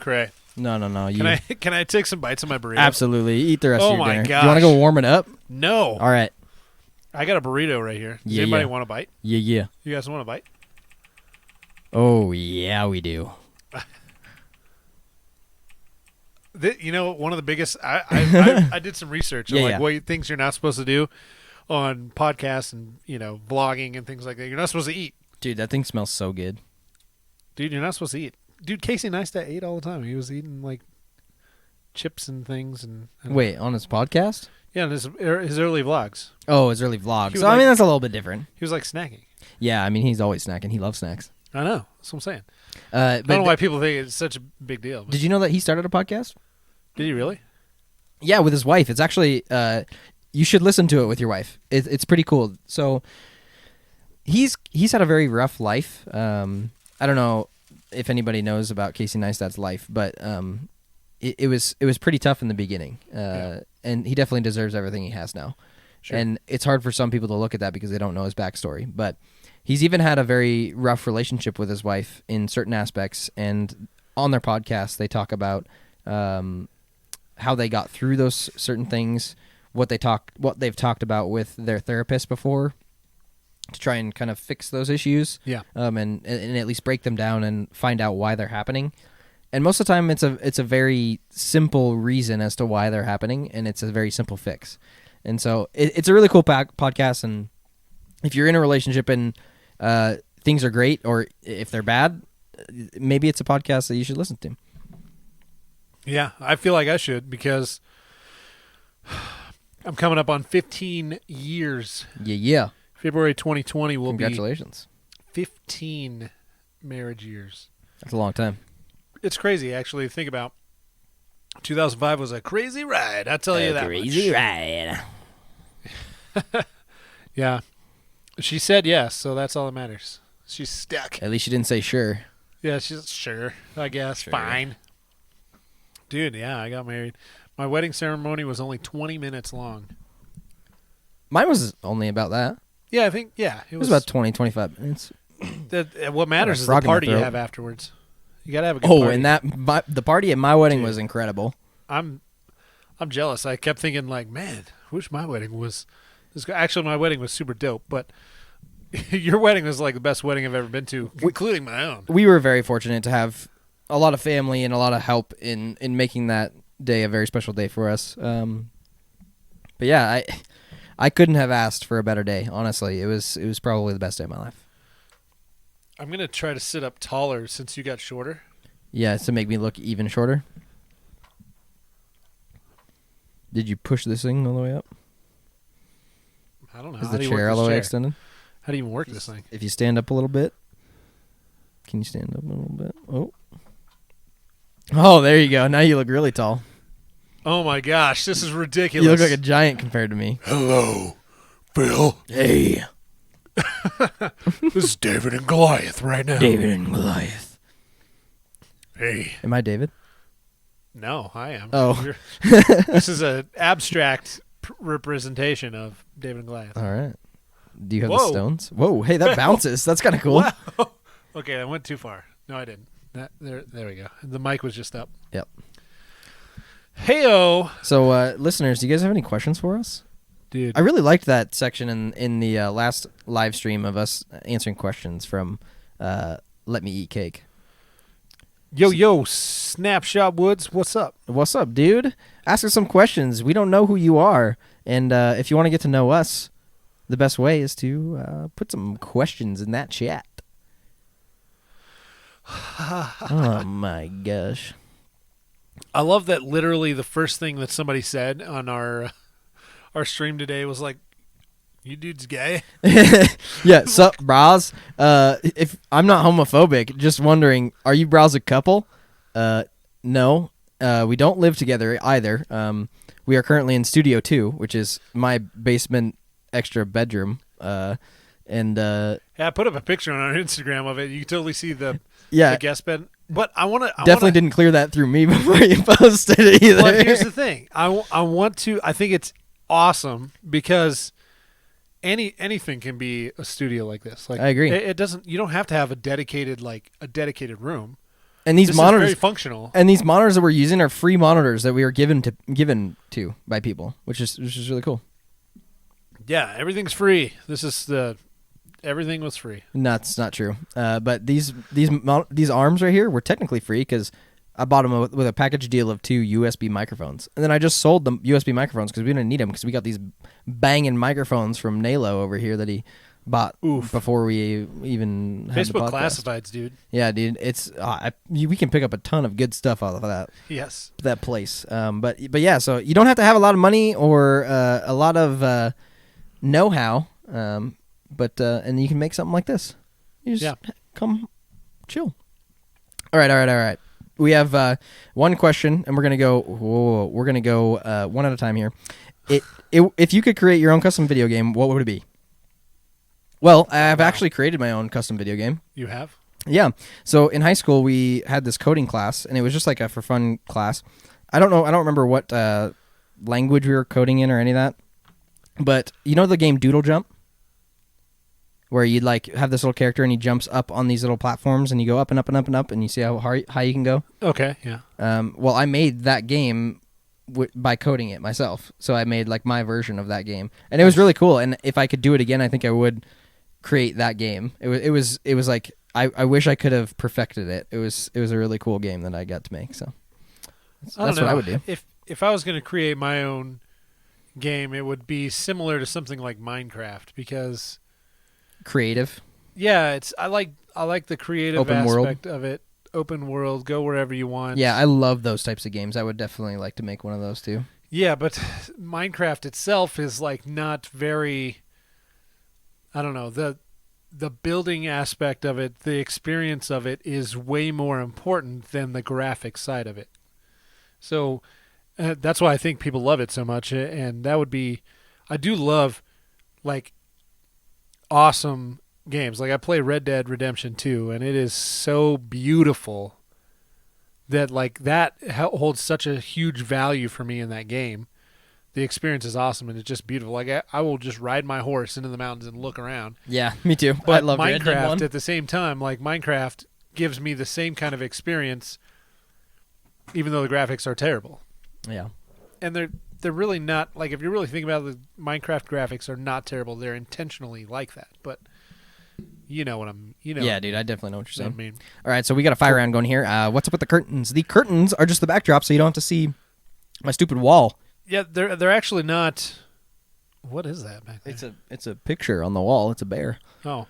cray. No. Can I take some bites of my burrito? Absolutely. Eat the rest of your dinner. Gosh. Do you want to go warm it up? No. All right. I got a burrito right here. Does anybody want a bite? Yeah. You guys want a bite? Oh, yeah, we do. One of the biggest. I did some research on what things you're not supposed to do on podcasts and vlogging and things like that. You're not supposed to eat. Dude, that thing smells so good. Dude, you're not supposed to eat. Dude, Casey Neistat ate all the time. He was eating like chips and things. And wait, on his podcast? Yeah, his early vlogs. Oh, his early vlogs. So, I mean, that's a little bit different. He was like snacking. Yeah, I mean, he's always snacking. He loves snacks. I know. That's what I'm saying. I don't know why people think it's such a big deal. Did you know that he started a podcast? Did he really? Yeah, with his wife. It's actually, you should listen to it with your wife. It's pretty cool. So he's had a very rough life. I don't know if anybody knows about Casey Neistat's life, but it was pretty tough in the beginning. And he definitely deserves everything he has now. Sure. And it's hard for some people to look at that because they don't know his backstory. But he's even had a very rough relationship with his wife in certain aspects. And on their podcast, they talk about how they got through those certain things, what they've talked about with their therapist before to try and kind of fix those issues. Yeah. And at least break them down and find out why they're happening. And most of the time, it's a very simple reason as to why they're happening, and it's a very simple fix. And so it's a really cool podcast. And if you're in a relationship and things are great, or if they're bad, maybe it's a podcast that you should listen to. Yeah, I feel like I should because I'm coming up on 15 years. Yeah. February 2020 will Congratulations. be 15 marriage years. That's a long time. It's crazy, actually, to think about. 2005 was a crazy ride, I'll tell you that crazy ride. Yeah. She said yes, so that's all that matters. She's stuck. At least she didn't say sure. Yeah, she's sure, I guess. Sure. Fine. Dude, yeah, I got married. My wedding ceremony was only 20 minutes long. Mine was only about that. Yeah, I think, yeah. It was about 20, 25 minutes. What matters is the party you have afterwards. You got to have a good party. And the party at my wedding was incredible. I'm jealous. I kept thinking, like, man, I wish my wedding was... Actually, my wedding was super dope, but your wedding was like the best wedding I've ever been to, including my own. We were very fortunate to have a lot of family and a lot of help in making that day a very special day for us. But yeah, I couldn't have asked for a better day. Honestly, it was probably the best day of my life. I'm gonna try to sit up taller since you got shorter. Yeah, to make me look even shorter. Did you push this thing all the way up? I don't know. Is the chair all the way extended? How do you even work this thing? If you stand up a little bit. Can you stand up a little bit? Oh, there you go. Now you look really tall. Oh my gosh, this is ridiculous. You look like a giant compared to me. Hello, Phil. Hey. This is David and Goliath right now. David and Goliath. Hey. Am I David? No, I am. Oh. This is an abstract representation of David and Goliath. All right. Do you have the stones? Whoa, hey, that bounces. That's kind of cool. Wow. Okay, I went too far. No, I didn't. There we go. The mic was just up. Yep. Hey-o. So, listeners, do you guys have any questions for us? Dude. I really liked that section in the last live stream of us answering questions from Let Me Eat Cake. Yo, Snapshot Woods, what's up? What's up, dude? Ask us some questions. We don't know who you are. And if you want to get to know us, the best way is to put some questions in that chat. Oh, my gosh. I love that literally the first thing that somebody said on our stream today was like, you dude's gay? Yeah, sup, bras? If I'm not homophobic, just wondering, are you bras a couple? No. We don't live together either. We are currently in Studio 2, which is my basement extra bedroom. Yeah, I put up a picture on our Instagram of it. You can totally see the guest bed. But I want to definitely didn't clear that through me before you posted it either. Well, here's the thing. I think it's awesome because anything can be a studio like this. Like I agree. It doesn't. You don't have to have a dedicated room. And these this monitors is very functional. And these monitors that we're using are free monitors that we are given to by people, which is really cool. Yeah, everything's free. Everything was free. No, that's not true. But these arms right here were technically free because I bought them with a package deal of 2 USB microphones, and then I just sold the USB microphones because we didn't need them because we got these banging microphones from NALO over here that he bought before we even had the Facebook podcast. Classifieds, dude. Yeah, dude, it's we can pick up a ton of good stuff out of that. Yes, that place. But yeah, so you don't have to have a lot of money or a lot of know-how. But you can make something like this. You just come chill. All right. We have one question, and we're gonna go. We're gonna go one at a time here. If you could create your own custom video game, what would it be? Well, I've actually created my own custom video game. You have? Yeah. So in high school, we had this coding class, and it was just like a for fun class. I don't remember what language we were coding in or any of that. But you know the game Doodle Jump? Where you'd like have this little character and he jumps up on these little platforms and you go up and up and up and up and you see how high you can go. Okay, yeah. Well, I made that game by coding it myself. So I made like my version of that game, and it was really cool. And if I could do it again, I think I would create that game. It was like I wish I could have perfected it. It was a really cool game that I got to make. So that's what I would do. If I was going to create my own game, it would be similar to something like Minecraft because creative. Yeah, I like the creative open aspect world of it. Open world, go wherever you want. Yeah, I love those types of games. I would definitely like to make one of those too. Yeah, but Minecraft itself is like not very. I don't know, the building aspect of it, the experience of it is way more important than the graphic side of it. So that's why I think people love it so much, and that would be. I do love like awesome games. Like I play Red Dead Redemption 2, and it is so beautiful that like that holds such a huge value for me in that game. The experience is awesome, and it's just beautiful. Like I will just ride my horse into the mountains and look around. Yeah, me too. But I love Minecraft at the same time, like Minecraft gives me the same kind of experience, even though the graphics are terrible. Yeah, and they're really not, like if you really think about it, the Minecraft graphics are not terrible. They're intentionally like that, but you know what I'm. Yeah, dude, I definitely know what you're saying. I mean, all right, so we got a fire round going here. What's up with the curtains? The curtains are just the backdrop, so you don't have to see my stupid wall. Yeah, they're actually not. What is that back there? It's a picture on the wall. It's a bear. Oh,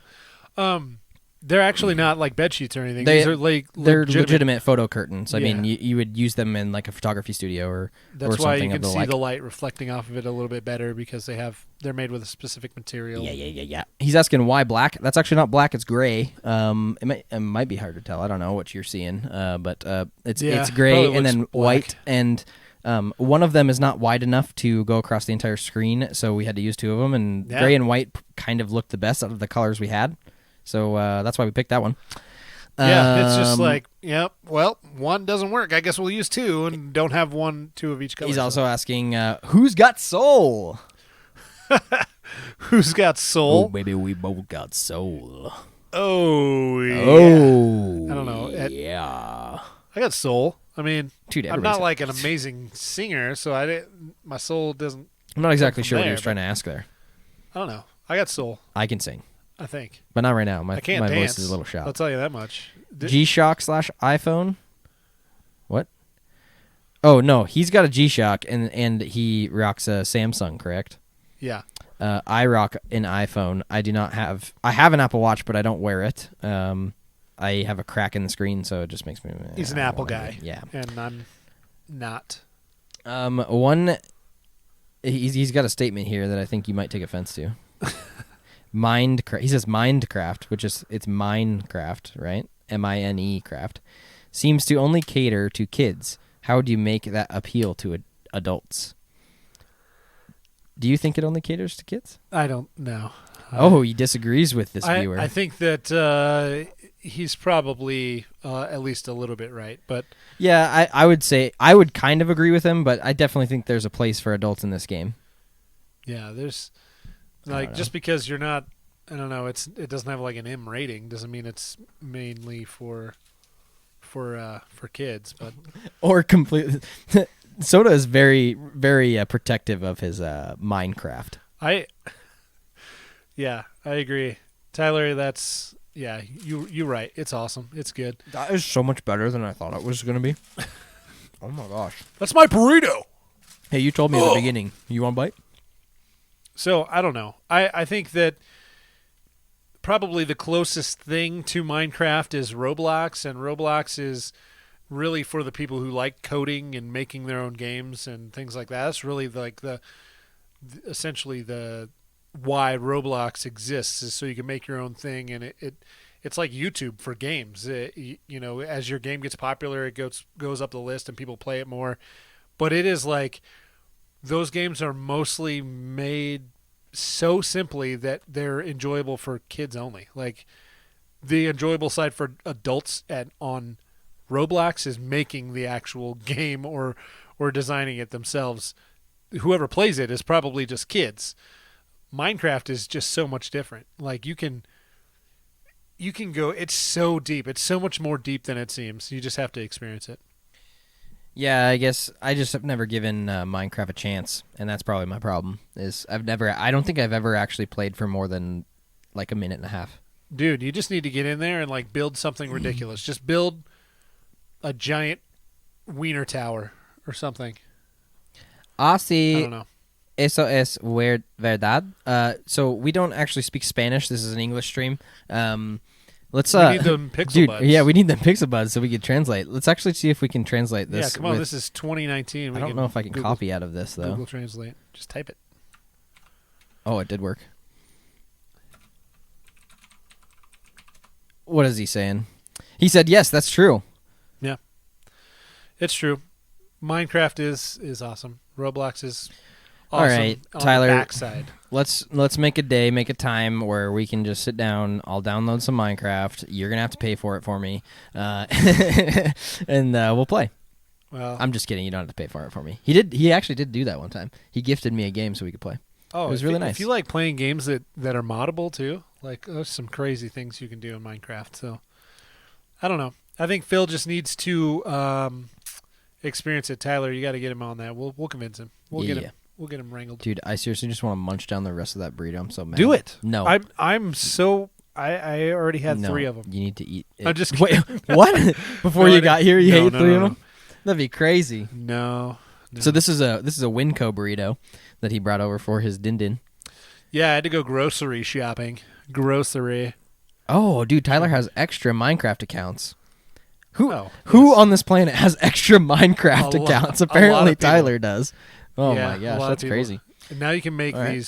they're actually not like bed sheets or anything. They're legitimate photo curtains. I mean, you would use them in like a photography studio or that's or why something you of can the see like. the light reflecting off of it a little bit better because they're made with a specific material. Yeah. He's asking why black. That's actually not black. It's gray. It might be hard to tell. I don't know what you're seeing. But it's gray and then white and. One of them is not wide enough to go across the entire screen, so we had to use two of them. And gray and white kind of looked the best out of the colors we had. So that's why we picked that one. Yeah, it's just like, yep, well, one doesn't work. I guess we'll use two and don't have two of each color. He's also asking, who's got soul? Who's got soul? Oh, baby, we both got soul. Oh, yeah. Oh, I don't know. Yeah. I got soul. I mean, dude, I'm not like an amazing singer, so my soul doesn't. I'm not exactly sure what he was trying to ask there. I don't know. I got soul. I can sing. I think. But not right now. I can't my dance. voice is a little shot. I'll tell you that much. G-Shock / iPhone? What? Oh, no. He's got a G-Shock, and he rocks a Samsung, correct? Yeah. I rock an iPhone. I have an Apple Watch, but I don't wear it. I have a crack in the screen, so it just makes me... He's an Apple guy. Yeah. And I'm not. He's got a statement here that I think you might take offense to. He says Mindcraft, it's Minecraft, right? M-I-N-E craft. Seems to only cater to kids. How do you make that appeal to adults? Do you think it only caters to kids? I don't know. He disagrees with this viewer. I think that he's probably at least a little bit right, but yeah, I would say I would kind of agree with him, but I definitely think there's a place for adults in this game. Yeah, there's like just because you're not, I don't know, it doesn't have like an M rating doesn't mean it's mainly for for kids, but Or completely. Soda is very, very protective of his Minecraft. Yeah, I agree. Tyler, you're right. It's awesome. It's good. That is so much better than I thought it was going to be. Oh my gosh. That's my burrito. Hey, you told me at the beginning. You want a bite? So, I don't know. I think that probably the closest thing to Minecraft is Roblox, and Roblox is really for the people who like coding and making their own games and things like that. That's really like essentially the why Roblox exists, is so you can make your own thing, and it's like YouTube for games. As your game gets popular, it goes up the list and people play it more. But it is like those games are mostly made so simply that they're enjoyable for kids only. Like the enjoyable side for adults on Roblox is making the actual game or designing it themselves. Whoever plays it is probably just kids. Minecraft is just so much different. Like you can go, it's so deep. It's so much more deep than it seems. You just have to experience it. Yeah, I guess I just have never given Minecraft a chance, and that's probably my problem. I don't think I've ever actually played for more than like a minute and a half. Dude, you just need to get in there and like build something ridiculous. Just build a giant wiener tower or something. Ah, sí. I don't know. Eso es verdad. So we don't actually speak Spanish. This is an English stream. Let's we need them pixel buds. Yeah, we need them pixel buds so we can translate. Let's actually see if we can translate this. Yeah, come on. This is 2019. I don't know if I can copy out of this though. Google Translate. Just type it. Oh, it did work. What is he saying? He said, "Yes, that's true." Yeah, it's true. Minecraft is awesome. Roblox is awesome. All right, on Tyler. The backside. Let's make a time where we can just sit down. I'll download some Minecraft. You're gonna have to pay for it for me, and we'll play. Well, I'm just kidding. You don't have to pay for it for me. He actually did do that one time. He gifted me a game so we could play. Oh, it was really nice. If you like playing games that are moddable too, like there's some crazy things you can do in Minecraft. So I don't know. I think Phil just needs to experience it. Tyler, you got to get him on that. We'll convince him. We'll get him. We'll get him wrangled. Dude, I seriously just want to munch down the rest of that burrito. I'm so mad. Do it. No. I'm so I already had 3 of them. You need to eat it. I'm just kidding. Wait, what? Before you got here, you ate 3 of them? That'd be crazy. No. So this is a Winco burrito that he brought over for his din-din. Yeah, I had to go grocery shopping. Grocery. Oh, dude, Tyler has extra Minecraft accounts. Who yes. on this planet has extra Minecraft accounts? Apparently Tyler does. Oh my gosh, that's crazy. And now you can make right.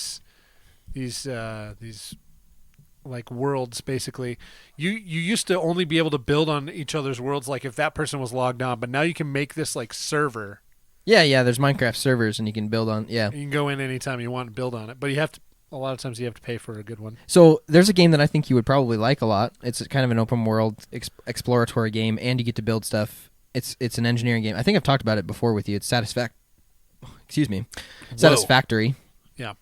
these like worlds basically. You used to only be able to build on each other's worlds like if that person was logged on, but now you can make this like server. Yeah, there's Minecraft servers and you can build on, yeah. You can go in anytime you want and build on it, but a lot of times you have to pay for a good one. So there's a game that I think you would probably like a lot. It's kind of an open world exploratory game, and you get to build stuff. It's an engineering game. I think I've talked about it before with you. It's Satisfactory. Yeah.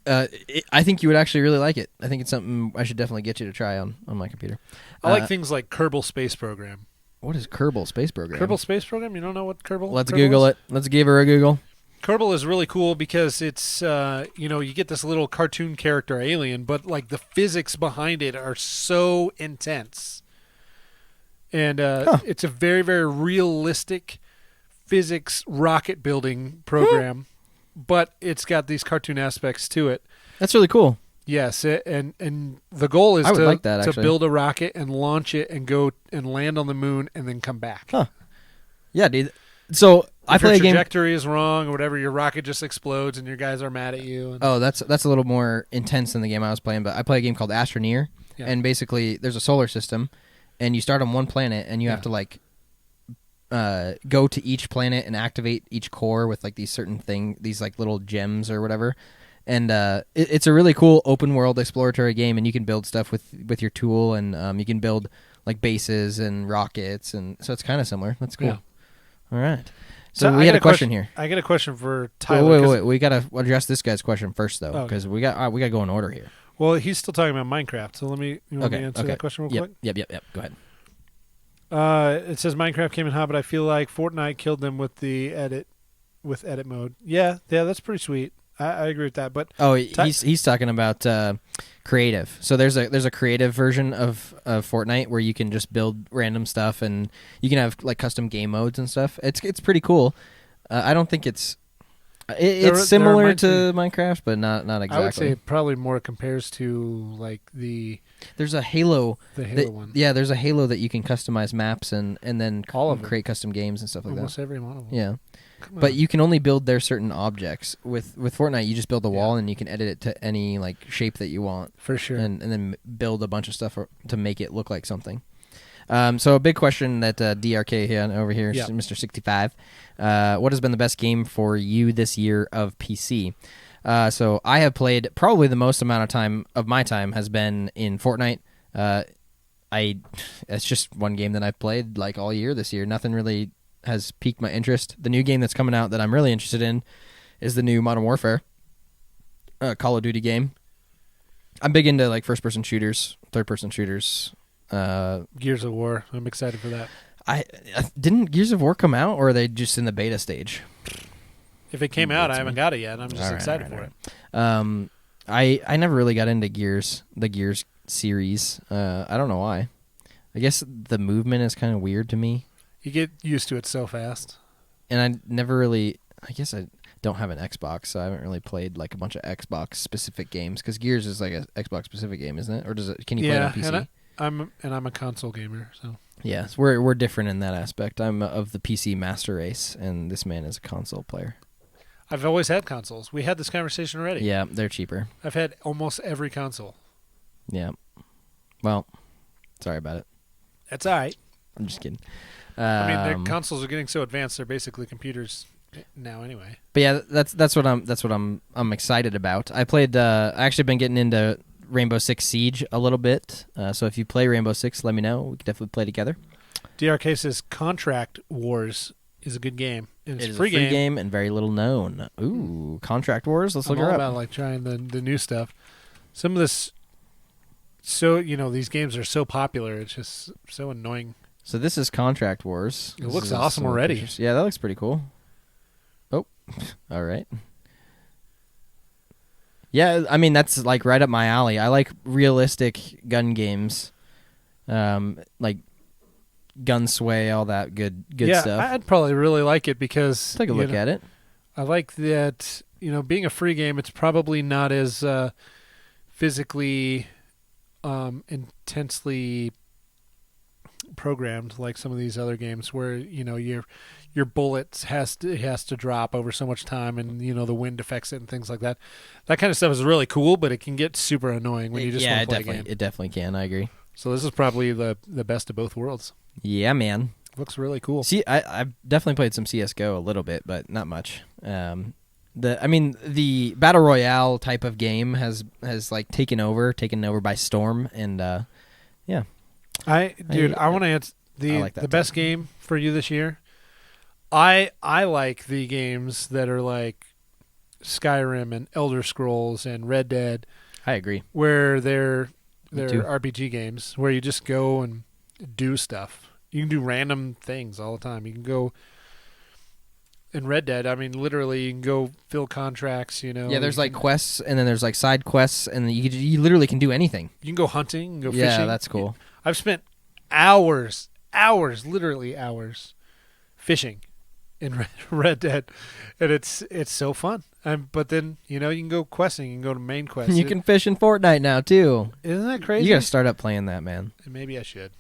I think you would actually really like it. I think it's something I should definitely get you to try on my computer. I like things like Kerbal Space Program. What is Kerbal Space Program? Kerbal Space Program? You don't know what Kerbal? Let's Google it. Let's give her a Google. Kerbal is really cool because it's you get this little cartoon character alien, but like the physics behind it are so intense, and it's a very, very realistic physics rocket building program, but it's got these cartoon aspects to it. That's really cool. Yes, and the goal is to build a rocket and launch it and go and land on the moon and then come back. Huh. Yeah, dude. So I play a game. If your trajectory is wrong or whatever, your rocket just explodes and your guys are mad at you. Oh, that's a little more intense than the game I was playing. But I play a game called Astroneer, and basically there's a solar system, and you start on one planet, and you have to like go to each planet and activate each core with like these certain these like little gems or whatever. And it's a really cool open world exploratory game, and you can build stuff with your tool, and you can build like bases and rockets, and so it's kind of similar. That's cool. Yeah. All right. So we had a question here. I got a question for Tyler. Wait. We got to address this guy's question first, though, because we got to go in order here. Well, he's still talking about Minecraft, so you want me to answer that question real quick? Yep. Go ahead. It says Minecraft came in hot, but I feel like Fortnite killed them with the edit mode. Yeah, that's pretty sweet. I agree with that. But Oh, he's talking about creative. So there's a creative version of Fortnite where you can just build random stuff and you can have like custom game modes and stuff. It's pretty cool. I don't think it's similar to Minecraft, but not exactly. I would say it probably more compares to like there's a Halo. The Halo one. Yeah, there's a Halo that you can customize maps and then all of create custom games and stuff like almost that. Every one of them. Yeah. But you can only build their certain objects. With Fortnite, you just build a wall and you can edit it to any like shape that you want. For sure. And then build a bunch of stuff to make it look like something. So a big question that DRK here over here, Mr. 65, what has been the best game for you this year of PC? So I have played probably the most amount of time of my time has been in Fortnite. It's just one game that I've played like all year this year. Nothing really has piqued my interest. The new game that's coming out that I'm really interested in is the new Modern Warfare Call of Duty game. I'm big into like first-person shooters, third-person shooters. Gears of War. I'm excited for that. Didn't Gears of War come out, or are they just in the beta stage? If it came out, I haven't got it yet. I'm just excited for it. I never really got into the Gears series. I don't know why. I guess the movement is kind of weird to me. You get used to it so fast. And I never really, I guess I don't have an Xbox, so I haven't really played like a bunch of Xbox-specific games, because Gears is like an Xbox-specific game, isn't it? Or can you play it on PC? I'm a console gamer, so. Yes, we're different in that aspect. I'm of the PC master race, and this man is a console player. I've always had consoles. We had this conversation already. Yeah, they're cheaper. I've had almost every console. Yeah. Well, sorry about it. That's all right. I'm just kidding. Their consoles are getting so advanced; they're basically computers now, anyway. But yeah, that's what I'm excited about. I played. I actually been getting into Rainbow Six Siege a little bit. So if you play Rainbow Six, let me know. We can definitely play together. DRK says Contract Wars is a good game. It's a free game and very little known. Ooh, Contract Wars. Let's look her up. I'm all about like trying the new stuff. Some of this, these games are so popular. It's just so annoying. So this is Contract Wars. It looks awesome already. Pictures. Yeah, that looks pretty cool. Oh, all right. Yeah, I mean, that's like right up my alley. I like realistic gun games, like Gun Sway, all that good stuff. Yeah, I'd probably really like it because take a look at it. I like that. Being a free game, it's probably not as physically intensely programmed like some of these other games where your bullets has to drop over so much time, and the wind affects it and things like that. That kind of stuff is really cool, but it can get super annoying when you just want to play a game. It definitely can. I agree. So this is probably the best of both worlds. Yeah, man. Looks really cool. See, I've definitely played some CS:GO a little bit, but not much. The battle royale type of game has like taken over by storm, and yeah. I want to answer the best game for you this year. I like the games that are like Skyrim and Elder Scrolls and Red Dead. I agree. Where they're RPG games where you just go and do stuff. You can do random things all the time. You can go in Red Dead. I mean, literally, you can go fill contracts. Yeah, there's like quests, and then there's like side quests, and you literally can do anything. You can go hunting, and go fishing. Yeah, that's cool. I've spent hours, literally hours, fishing in Red Dead, and it's so fun. But then you can go questing. You can go to main quest. You can fish in Fortnite now too. Isn't that crazy? You gotta start up playing that, man. Maybe I should.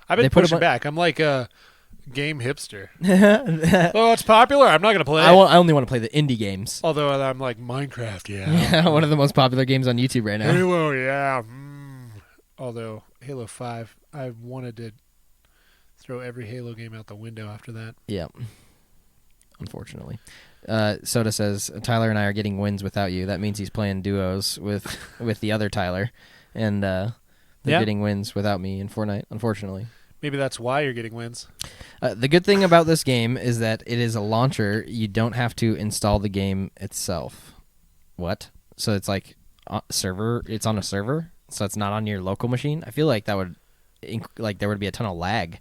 I've been pushing back. I'm like a game hipster. Oh, it's popular. I'm not gonna play. I only want to play the indie games. Although I'm like Minecraft. Yeah, one of the most popular games on YouTube right now. Halo, yeah. Although Halo 5, I wanted to throw every Halo game out the window after that. Yeah. Unfortunately. Soda says, Tyler and I are getting wins without you. That means he's playing duos with the other Tyler. And they're getting wins without me in Fortnite, unfortunately. Maybe that's why you're getting wins. The good thing about this game is that it is a launcher. You don't have to install the game itself. What? So it's like server. It's on a server? So it's not on your local machine? I feel like that would like there would be a ton of lag.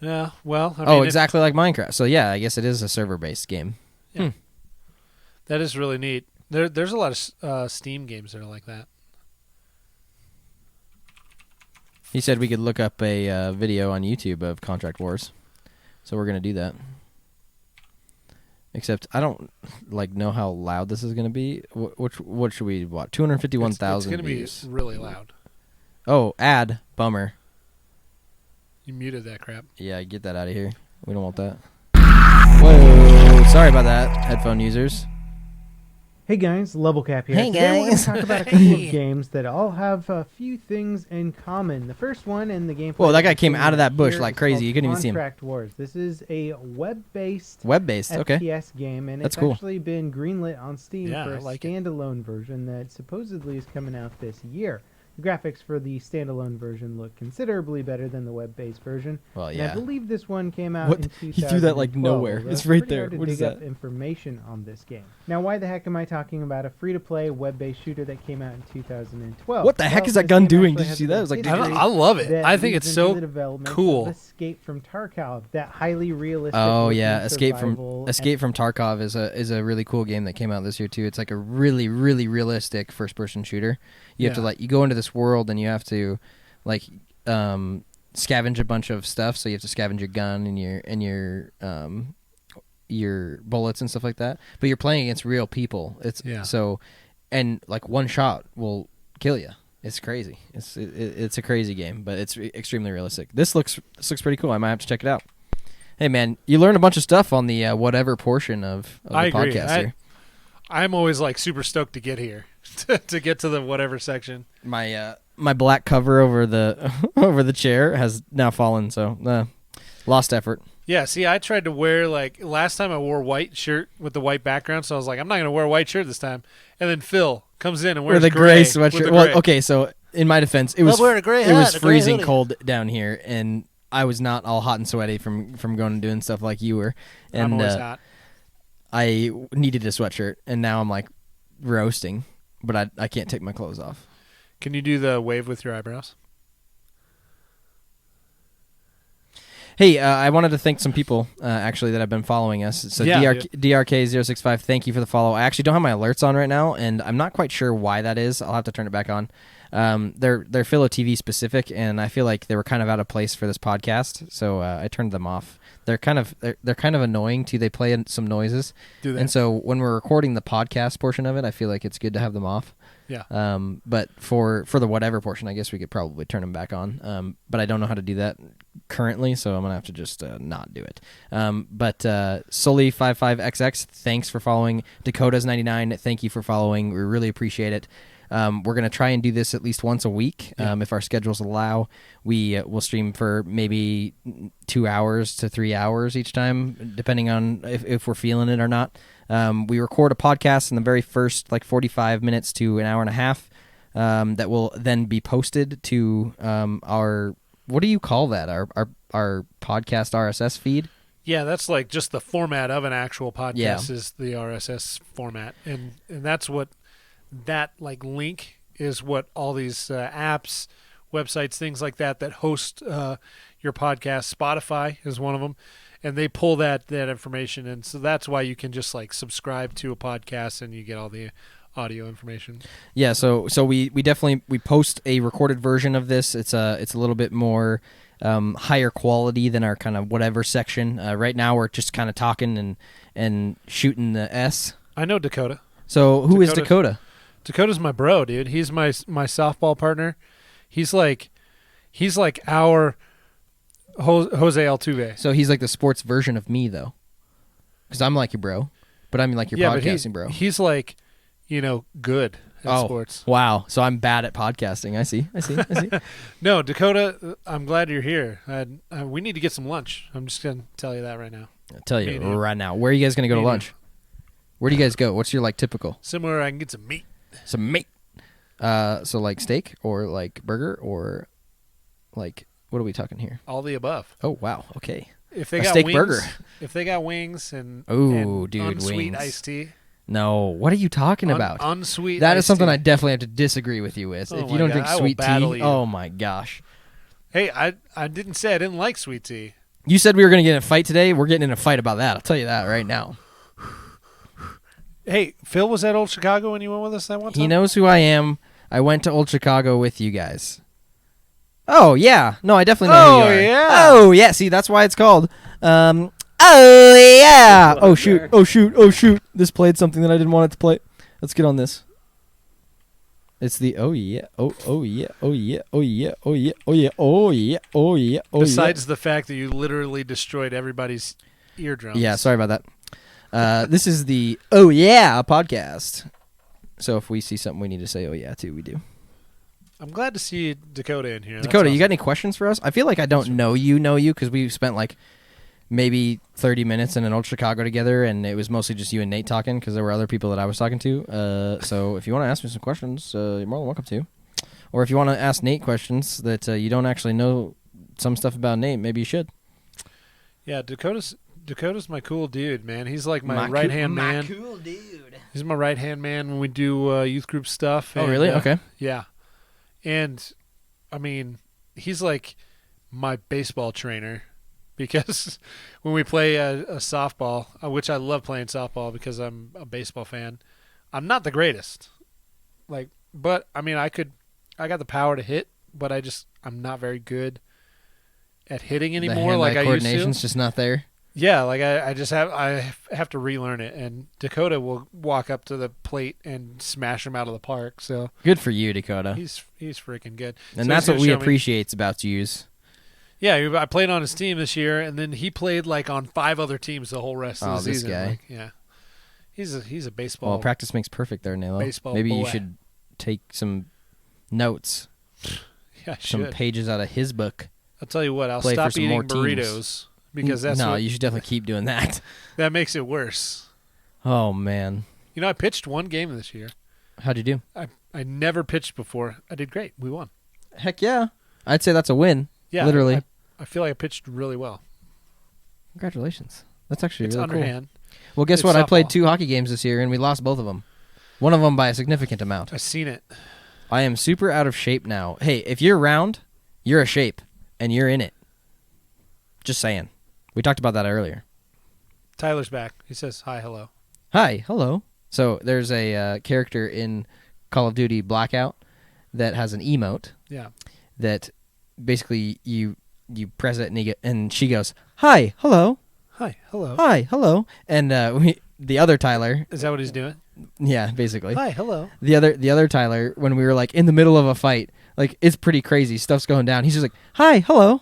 Yeah, well, I mean, exactly like Minecraft. So yeah, I guess it is a server-based game. Yeah. That is really neat. There's a lot of Steam games that are like that. He said we could look up a video on YouTube of Contract Wars, so we're gonna do that. Except I don't know how loud this is gonna be. What should we watch? 251,000 It's gonna views. be really loud. Oh, ad bummer. You muted that crap. Yeah, get that out of here. We don't want that. Whoa, sorry about that, headphone users. Hey guys, Level Cap here. Hey Today we're going guys. to talk about a couple of games that all have a few things in common. The first one in the gameplay. Whoa, that guy came out of that bush here like is crazy. called You couldn't even see him. Contract Wars. This is a web-based Okay. FPS game, and That's it's cool. actually been greenlit on Steam Yeah, for I a like it. standalone version that supposedly is coming out this year. The graphics for the standalone version look considerably better than the web-based version. Well, And I yeah. believe this one came out What? in 2012. He threw that, like, nowhere. although It's right pretty there. hard to What is dig up that? information on this game. Now, why the heck am I talking about a free-to-play web-based shooter that came out in 2012? What the heck Well, is that this gun game doing? actually Did you has see a that? It was like- history I love it. that I think leads it's into so the development cool. of Escape from Tarkov, that highly realistic. Oh looking yeah, Escape from survival Tarkov is a really cool game that came out this year too. It's like a really realistic first person shooter. You have to Yeah. you go into this world and you have to scavenge a bunch of stuff. So you have to scavenge your gun and your bullets and stuff like that. But you're playing against real people. And one shot will kill you. It's crazy. It's a crazy game, but it's extremely realistic. This looks pretty cool. I might have to check it out. Hey man, you learned a bunch of stuff on the whatever portion of the I agree. podcast here. I'm always super stoked to get here, to get to the whatever section. My black cover over the over the chair has now fallen, so lost effort. Yeah, see, I tried to wear last time I wore a white shirt with the white background, so I was like, I'm not going to wear a white shirt this time. And then Phil comes in and wears With a gray sweatshirt. with the Well, gray. okay, so in my defense, it was wearing a gray it was hat, a gray freezing hoodie. cold down here, and I was not all hot and sweaty from going and doing stuff like you were. And I'm always hot. I needed a sweatshirt, and now I'm roasting, but I can't take my clothes off. Can you do the wave with your eyebrows? Hey, I wanted to thank some people actually that have been following us. So Yeah, DRK065, thank you for the follow. I actually don't have my alerts on right now, and I'm not quite sure why that is. I'll have to turn it back on. They're Philo TV specific, and I feel like they were kind of out of place for this podcast, so I turned them off. They're kind of annoying too. They play some noises, Do they? and so when we're recording the podcast portion of it, I feel like it's good to have them off. Yeah. But for the whatever portion, I guess we could probably turn them back on. But I don't know how to do that currently, so I'm gonna have to just not do it. But Soli55XX, thanks for following. Dakotas99, thank you for following. We really appreciate it. We're gonna try and do this at least once a week, if our schedules allow. We will stream for maybe 2 hours to 3 hours each time, depending on if we're feeling it or not. We record a podcast in the very first 45 minutes to an hour and a half that will then be posted to our, what do you call that? Our podcast RSS feed? Yeah, that's just the format of an actual podcast Yeah. is the RSS format. And that's what that link is, what all these apps, websites, things like that host your podcast. Spotify is one of them. And they pull that information, and so that's why you can just subscribe to a podcast and you get all the audio information. Yeah, so we definitely we post a recorded version of this. It's a little bit more higher quality than our kind of whatever section. Right now we're just kind of talking and shooting the S. I know Dakota. So who is Dakota? Dakota's my bro, dude. He's my softball partner. He's like our Jose Altuve. So he's the sports version of me though, because I'm your bro, but I'm your podcasting bro. He's good at sports. Wow, so I'm bad at podcasting. I see. No, Dakota, I'm glad you're here. We need to get some lunch. I'm just gonna tell you that right now. I'll tell you Medium. right now. Where are you guys gonna go to Medium. lunch? Where do you guys go? What's your typical? Somewhere I can get some meat. Some meat. So steak or burger or what are we talking here? All the above. Oh wow, okay. If they A got steak wings, burger. If they got wings and Ooh, dude, unsweet wings. iced tea. No, what are you talking about? Unsweet. That is iced something tea. I definitely have to disagree with you with. Oh if you my don't God, drink I will sweet battle tea, you. oh my gosh. Hey, I didn't say I didn't like sweet tea. You said we were going to get in a fight today. We're getting in a fight about that. I'll tell you that right now. Hey, Phil was at Old Chicago when you went with us that one time? He knows who I am. I went to Old Chicago with you guys. Oh, yeah. No, I definitely know who you are. Yeah. Oh, yeah. See, that's why it's called. Oh, yeah. Oh, shoot. Oh, shoot. Oh, shoot. This played something that I didn't want it to play. Let's get on this. It's the oh, yeah. Oh, yeah. Oh, yeah. Oh, yeah. Oh, yeah. Oh, yeah. Oh, yeah. Oh, yeah. Oh, Besides the fact that you literally destroyed everybody's eardrums. Yeah, sorry about that. This is the Oh Yeah podcast. So if we see something we need to say Oh Yeah to, we do. I'm glad to see Dakota in here. Dakota, you got any questions for us? I feel like I don't know you because we've spent like maybe 30 minutes in an Old Chicago together, and it was mostly just you and Nate talking because there were other people that I was talking to. So if you want to ask me some questions, you're more than welcome to. Or if you want to ask Nate questions that you don't actually know some stuff about Nate, maybe you should. Yeah, Dakota's my cool dude, man. He's like my right-hand man. My cool dude. He's my right-hand man when we do youth group stuff. Oh, really? Okay. Yeah. And, I mean, he's like my baseball trainer because when we play a softball, which I love playing softball because I'm a baseball fan, I'm not the greatest. But, I mean, I got the power to hit, but I'm not very good at hitting anymore like I used to. Coordination's just not there. Yeah, like I have to relearn it, and Dakota will walk up to the plate and smash him out of the park. So good for you, Dakota. He's freaking good, and so that's what we appreciate about yous. Yeah, I played on his team this year, and then he played like on 5 other teams the whole rest of the season. This guy, like, yeah, he's a baseball. Well, practice makes perfect, there, NALO. Baseball. Maybe boy. You should take some notes. Yeah, some pages out of his book. I'll tell you what. I'll stop eating burritos. Because you should definitely keep doing that. That makes it worse. Oh, man. You know, I pitched one game this year. How'd you do? I never pitched before. I did great. We won. Heck yeah. I'd say that's a win. Yeah. Literally. I feel like I pitched really well. Congratulations. That's actually it's really underhand. Cool. Well, guess what? Softball. I played 2 hockey games this year, and we lost both of them. One of them by a significant amount. I've seen it. I am super out of shape now. Hey, if you're round, you're a shape, and you're in it. Just saying. We talked about that earlier. Tyler's back. He says, hi, hello. Hi, hello. So there's a character in Call of Duty Blackout that has an emote. Yeah. That basically you press it and she goes, hi, hello. Hi, hello. Hi, hello. And the other Tyler. Is that what he's doing? Yeah, basically. Hi, hello. The other Tyler, when we were like in the middle of a fight, like it's pretty crazy. Stuff's going down. He's just like, hi, hello.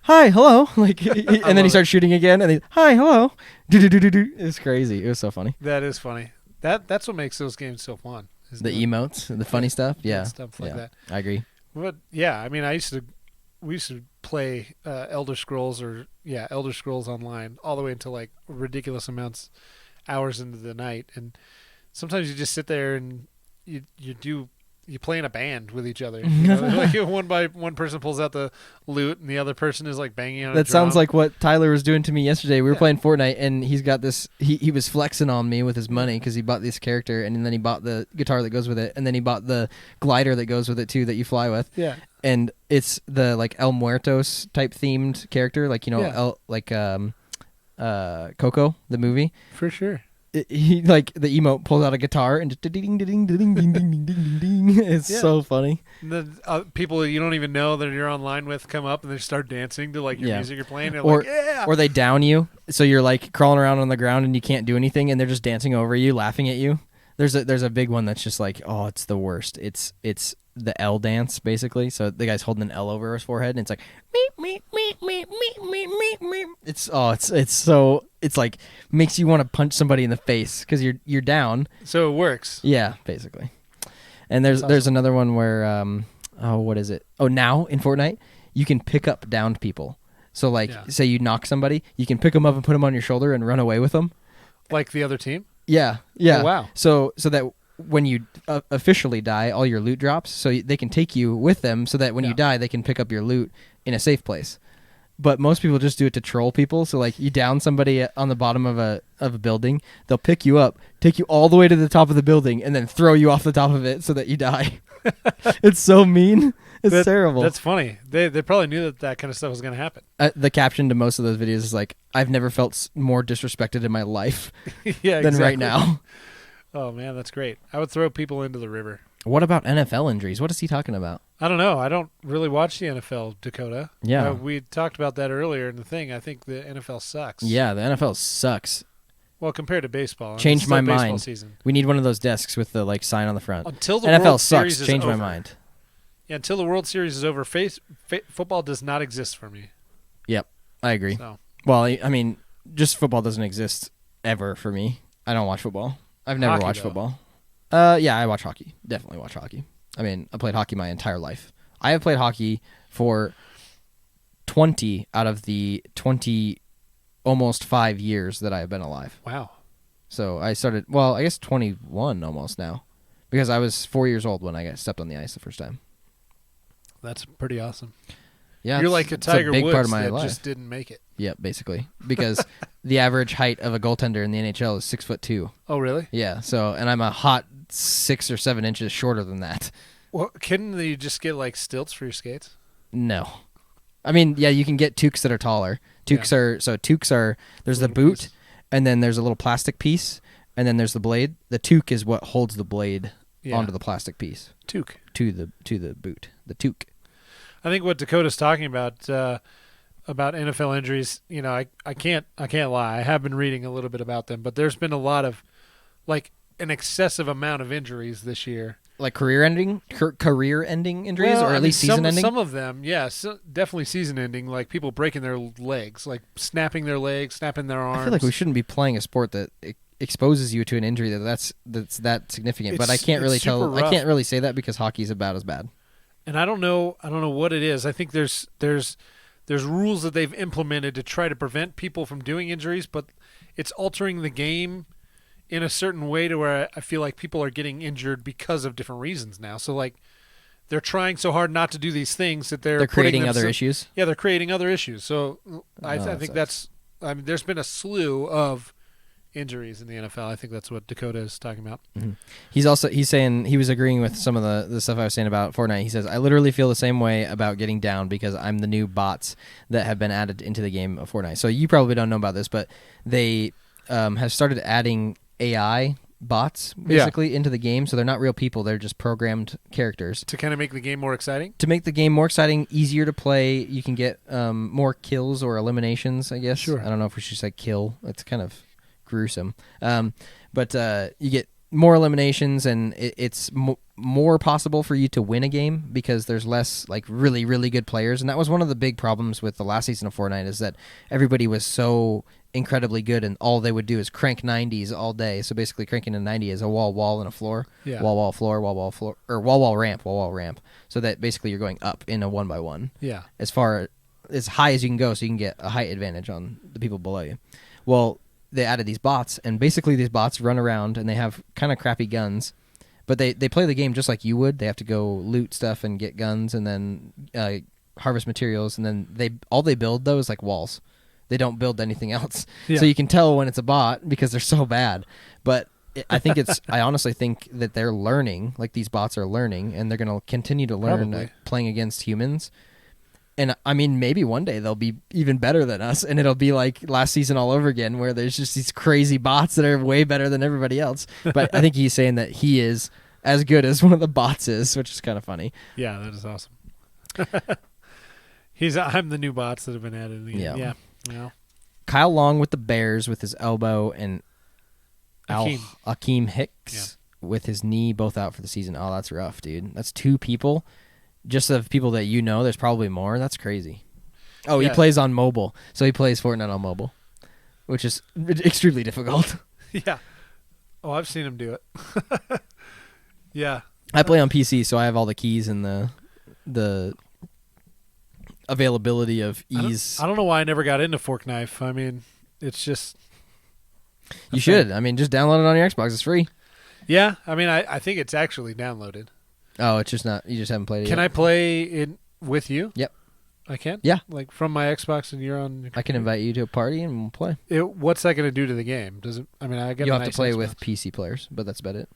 Hi, hello. Like, and then he starts shooting again, and he's, hi, hello. It's crazy. It was so funny. That is funny. That's what makes those games so fun. The emotes, the funny stuff. Yeah. Stuff like that. I agree. But yeah, I mean, we used to play Elder Scrolls Elder Scrolls Online all the way until like ridiculous hours into the night, and sometimes you just sit there and you play in a band with each other. You know? Like one person pulls out the lute and the other person is like banging on a drum. That sounds like what Tyler was doing to me yesterday. We were playing Fortnite, and he's got this. He was flexing on me with his money because he bought this character, and then he bought the guitar that goes with it, and then he bought the glider that goes with it too that you fly with. Yeah. And it's the like El Muertos type themed character, like Coco the movie. For sure. He like the emote pulls out a guitar and just ding ding ding ding ding ding ding ding. It's so funny. The people you don't even know that you're online with come up and they start dancing to like your music you're playing. Or they down you, so you're like crawling around on the ground and you can't do anything, and they're just dancing over you, laughing at you. There's a big one that's just like, oh, it's the worst. It's the L dance basically. So the guy's holding an L over his forehead, and it's like meep meep meep meep meep meep meep. It's like makes you want to punch somebody in the face because you're down. So it works. Yeah, basically. And there's another one where what is it? Oh, now in Fortnite you can pick up downed people. So like say you knock somebody, you can pick them up and put them on your shoulder and run away with them. Like the other team? Yeah. Oh, wow. So that when you officially die, all your loot drops, so they can take you with them, so that when you die, they can pick up your loot in a safe place. But most people just do it to troll people. So like you down somebody on the bottom of a building, they'll pick you up, take you all the way to the top of the building, and then throw you off the top of it so that you die. It's so mean. It's terrible. That's funny. They probably knew that kind of stuff was going to happen. The caption to most of those videos is like, "I've never felt more disrespected in my life Yeah, than right exactly. now." Oh man, that's great. I would throw people into the river. What about NFL injuries? What is he talking about? I don't know. I don't really watch the NFL, Dakota. Yeah. We talked about that earlier in the thing. I think the NFL sucks. Yeah, the NFL sucks. Well, compared to baseball. I mean, Changed it's still my baseball mind. Season. We need one of those desks with the sign on the front. Until the NFL World sucks. Series is Changed over. my mind. Yeah, until the World Series is over, football does not exist for me. Yep, I agree. So. Well, I mean, just football doesn't exist ever for me. I don't watch football. I've never Hockey, watched though. football. Yeah, I watch hockey. Definitely watch hockey. I mean, I played hockey my entire life. I have played hockey for 20 out of the 20, almost 5 years that I have been alive. Wow. So I started, I guess 21 almost now, because I was 4 years old when I got stepped on the ice the first time. That's pretty awesome. Yeah, You're it's- like a it's Tiger big Woods part of my that life. just didn't make it. Yeah, basically, because the average height of a goaltender in the NHL is 6'2". Oh, really? Yeah, and I'm a hot 6 or 7 inches shorter than that. Well, couldn't you just get like stilts for your skates? No, I mean, yeah, you can get toques that are taller. Toques are there's the Little boot, piece. and then there's a little plastic piece, and then there's the blade. The toque is what holds the blade Yeah. onto the plastic piece Toque. to the boot. The toque. I think what Dakota's talking about NFL injuries, I can't lie. I have been reading a little bit about them, but there's been a lot of like an excessive amount of injuries this year. Like career-ending injuries, Well, or at least season-ending. Some of them, yes, definitely season-ending. Like people breaking their legs, like snapping their legs, snapping their arms. I feel like we shouldn't be playing a sport that exposes you to an injury that's that significant. But I can't really super tell. rough. I can't really say that because hockey's about as bad. And I don't know what it is. I think there's rules that they've implemented to try to prevent people from doing injuries, but it's altering the game in a certain way to where I feel like people are getting injured because of different reasons now. So like they're trying so hard not to do these things that they're creating putting other issues. Yeah, they're creating other issues. So I that think sucks. there's been a slew of injuries in the NFL. I think that's what Dakota is talking about. Mm-hmm. He's saying he was agreeing with some of the stuff I was saying about Fortnite. He says, I literally feel the same way about getting down because I'm the new bots that have been added into the game of Fortnite. So you probably don't know about this, but they have started adding AI bots basically into the game. So they're not real people. They're just programmed characters. To kind of make the game more exciting? To make the game more exciting, easier to play, you can get more kills or eliminations, I guess. Sure. I don't know if we should say kill. It's kind of gruesome. But you get more eliminations, and it's more possible for you to win a game because there's less like really, really good players. And that was one of the big problems with the last season of Fortnite is that everybody was so incredibly good, and all they would do is crank 90s all day. So basically cranking a 90 is a wall, and a floor. Yeah. Wall, floor, or wall, ramp. So that basically you're going up in a 1x1. Yeah. As high as you can go, so you can get a height advantage on the people below you. Well, they added these bots, and basically these bots run around, and they have kind of crappy guns, but they play the game just like you would. They have to go loot stuff and get guns, and then harvest materials, and then all they build though is like walls. They don't build anything else. Yeah. So you can tell when it's a bot because they're so bad. But I think I honestly think that they're learning, like these bots are learning, and they're going to continue to learn Probably. playing against humans. And I mean, maybe one day they'll be even better than us, and it'll be like last season all over again, where there's just these crazy bots that are way better than everybody else. But I think he's saying that he is as good as one of the bots is, which is kind of funny. Yeah, that is awesome. I'm the new bots that have been added in the game. Yeah. Yeah. Kyle Long with the Bears with his elbow, and Akeem Hicks with his knee, both out for the season. Oh, that's rough, dude. That's 2 people. Just of people that you know, there's probably more. That's crazy. Oh, he Yeah. plays on mobile. So he plays Fortnite on mobile, which is extremely difficult. Yeah. Oh, I've seen him do it. Yeah. I play on PC, so I have all the keys and the availability of ease. I don't know why I never got into Fork Knife. I mean, it's just... You should. I mean, just download it on your Xbox. It's free. Yeah. I mean, I think it's actually downloaded. Oh, it's just not. You just haven't played it Can yet. I play it with you? Yep. I can? Yeah. Like from my Xbox and you're on... I can invite you to a party and we'll play. What's that going to do to the game? Does it... I mean, I got You'll a have nice to play Xbox. with PC players, but that's about it.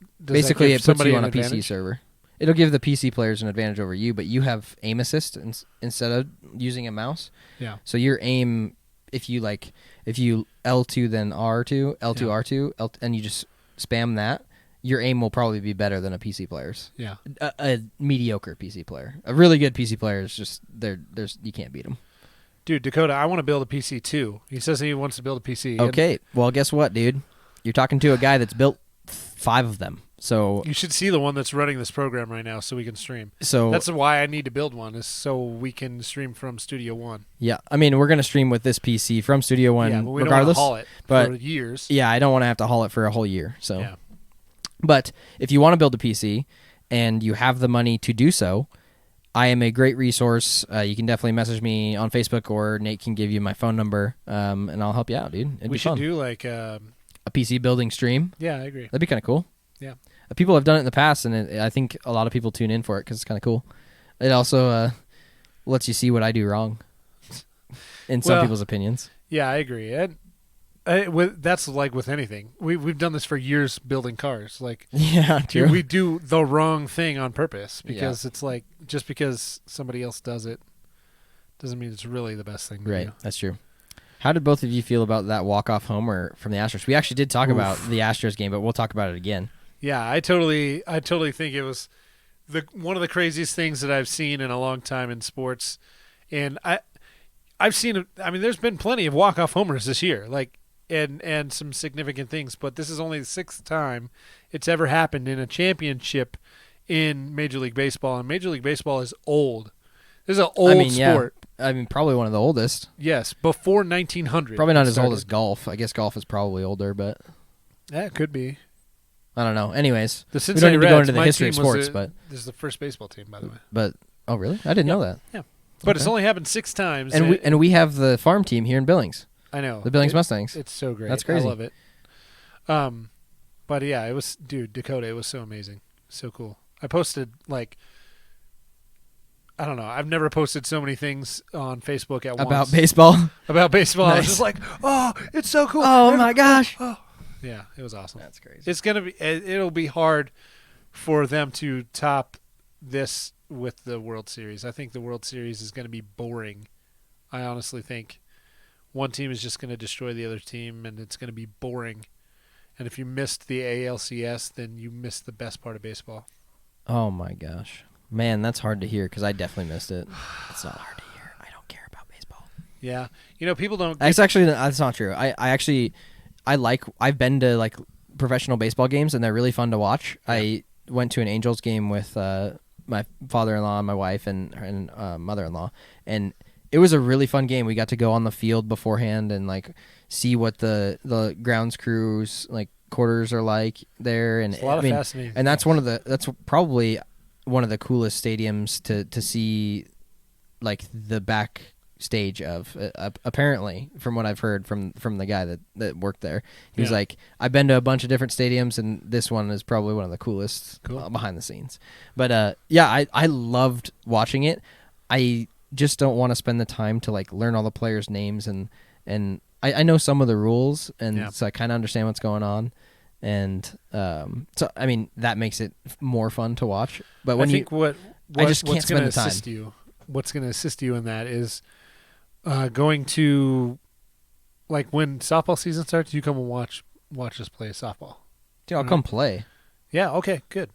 Does that Basically, give it puts somebody you on an a PC advantage? server. it'll give the PC players an advantage over you, but you have aim assist instead of using a mouse. Yeah. So your aim, if you L2 then R2, L2 Yeah. R2, and you just spam that, your aim will probably be better than a PC player's. Yeah. A mediocre PC player. A really good PC player is just you can't beat them. Dude, Dakota, I want to build a PC too. He says he wants to build a PC. Okay, well, guess what, dude? You're talking to a guy that's built 5 of them. So You should see the one that's running this program right now so we can stream. so That's why I need to build one, is so we can stream from Studio One. yeah, I mean, we're gonna stream with this PC from Studio One Yeah, but we regardless. don't want to haul it but for years. yeah, I don't want to have to haul it for a whole year. So, Yeah. but if you want to build a PC and you have the money to do so, I am a great resource. You can definitely message me on Facebook, or Nate can give you my phone number, and I'll help you out, dude. It'd We be should fun. do like, A PC building stream. yeah, I agree. That'd be kind of cool. Yeah. People have done it in the past, and I think a lot of people tune in for it because it's kind of cool. It also lets you see what I do wrong in some Well, people's opinions. Yeah, I agree. And that's like with anything. We've done this for years building cars. Like, Yeah, true. we do the wrong thing on purpose because it's like, just because somebody else does it doesn't mean it's really the best thing to Right, do. that's true. How did both of you feel about that walk-off homer from the Astros? We actually did talk about the Astros game, but we'll talk about it again. Yeah, I totally think it was one of the craziest things that I've seen in a long time in sports. And I've seen, I mean, there's been plenty of walk-off homers this year, like, and some significant things, but this is only the 6th time it's ever happened in a championship in Major League Baseball, and Major League Baseball is old. This is an old sport. I mean, probably one of the oldest. Yes, before 1900. Probably not as old started. as golf. I guess golf is probably older, but Yeah, it could be. I don't know. Anyways, The we Cincinnati don't need to go Reds, into the my history of team was sports, the- but this is the first baseball team, by the way. oh really? I didn't know that. Yeah, but it's Okay. only happened 6 times. And we have the farm team here in Billings, I know the Billings Mustangs. It's so great. That's crazy. I love it. But yeah, it was, dude, Dakota. It was so amazing, so cool. I posted like, I don't know. I've never posted so many things on Facebook at About once baseball. about baseball. I was Nice. just like, oh, it's so cool. Oh my gosh. Oh. Yeah, it was awesome. That's crazy. It's gonna be. It'll be hard for them to top this with the World Series. I think the World Series is going to be boring. I honestly think one team is just going to destroy the other team, and it's going to be boring. And if you missed the ALCS, then you missed the best part of baseball. Oh my gosh, man, that's hard to hear because I definitely missed it. It's not hard to hear. I don't care about baseball. Yeah, people don't. That's not true. I've been to like professional baseball games and they're really fun to watch. Yeah. I went to an Angels game with my father-in-law and my wife and mother-in-law, and it was a really fun game. We got to go on the field beforehand and like see what the grounds crews like quarters are like there, and It's a lot of fascinating. and that's probably one of the coolest stadiums to see like the back stage of apparently from what I've heard from the guy that worked there. He was like, I've been to a bunch of different stadiums and this one is probably one of the coolest behind the scenes. But I loved watching it. I just don't want to spend the time to like learn all the players' names and I know some of the rules and so I kind of understand what's going on. And so I mean that makes it more fun to watch. But when I just can't spend the time. What's going to assist you in that is going to, like, when softball season starts, you come and watch us play softball. Dude, I'll come play. Yeah. Okay. Good.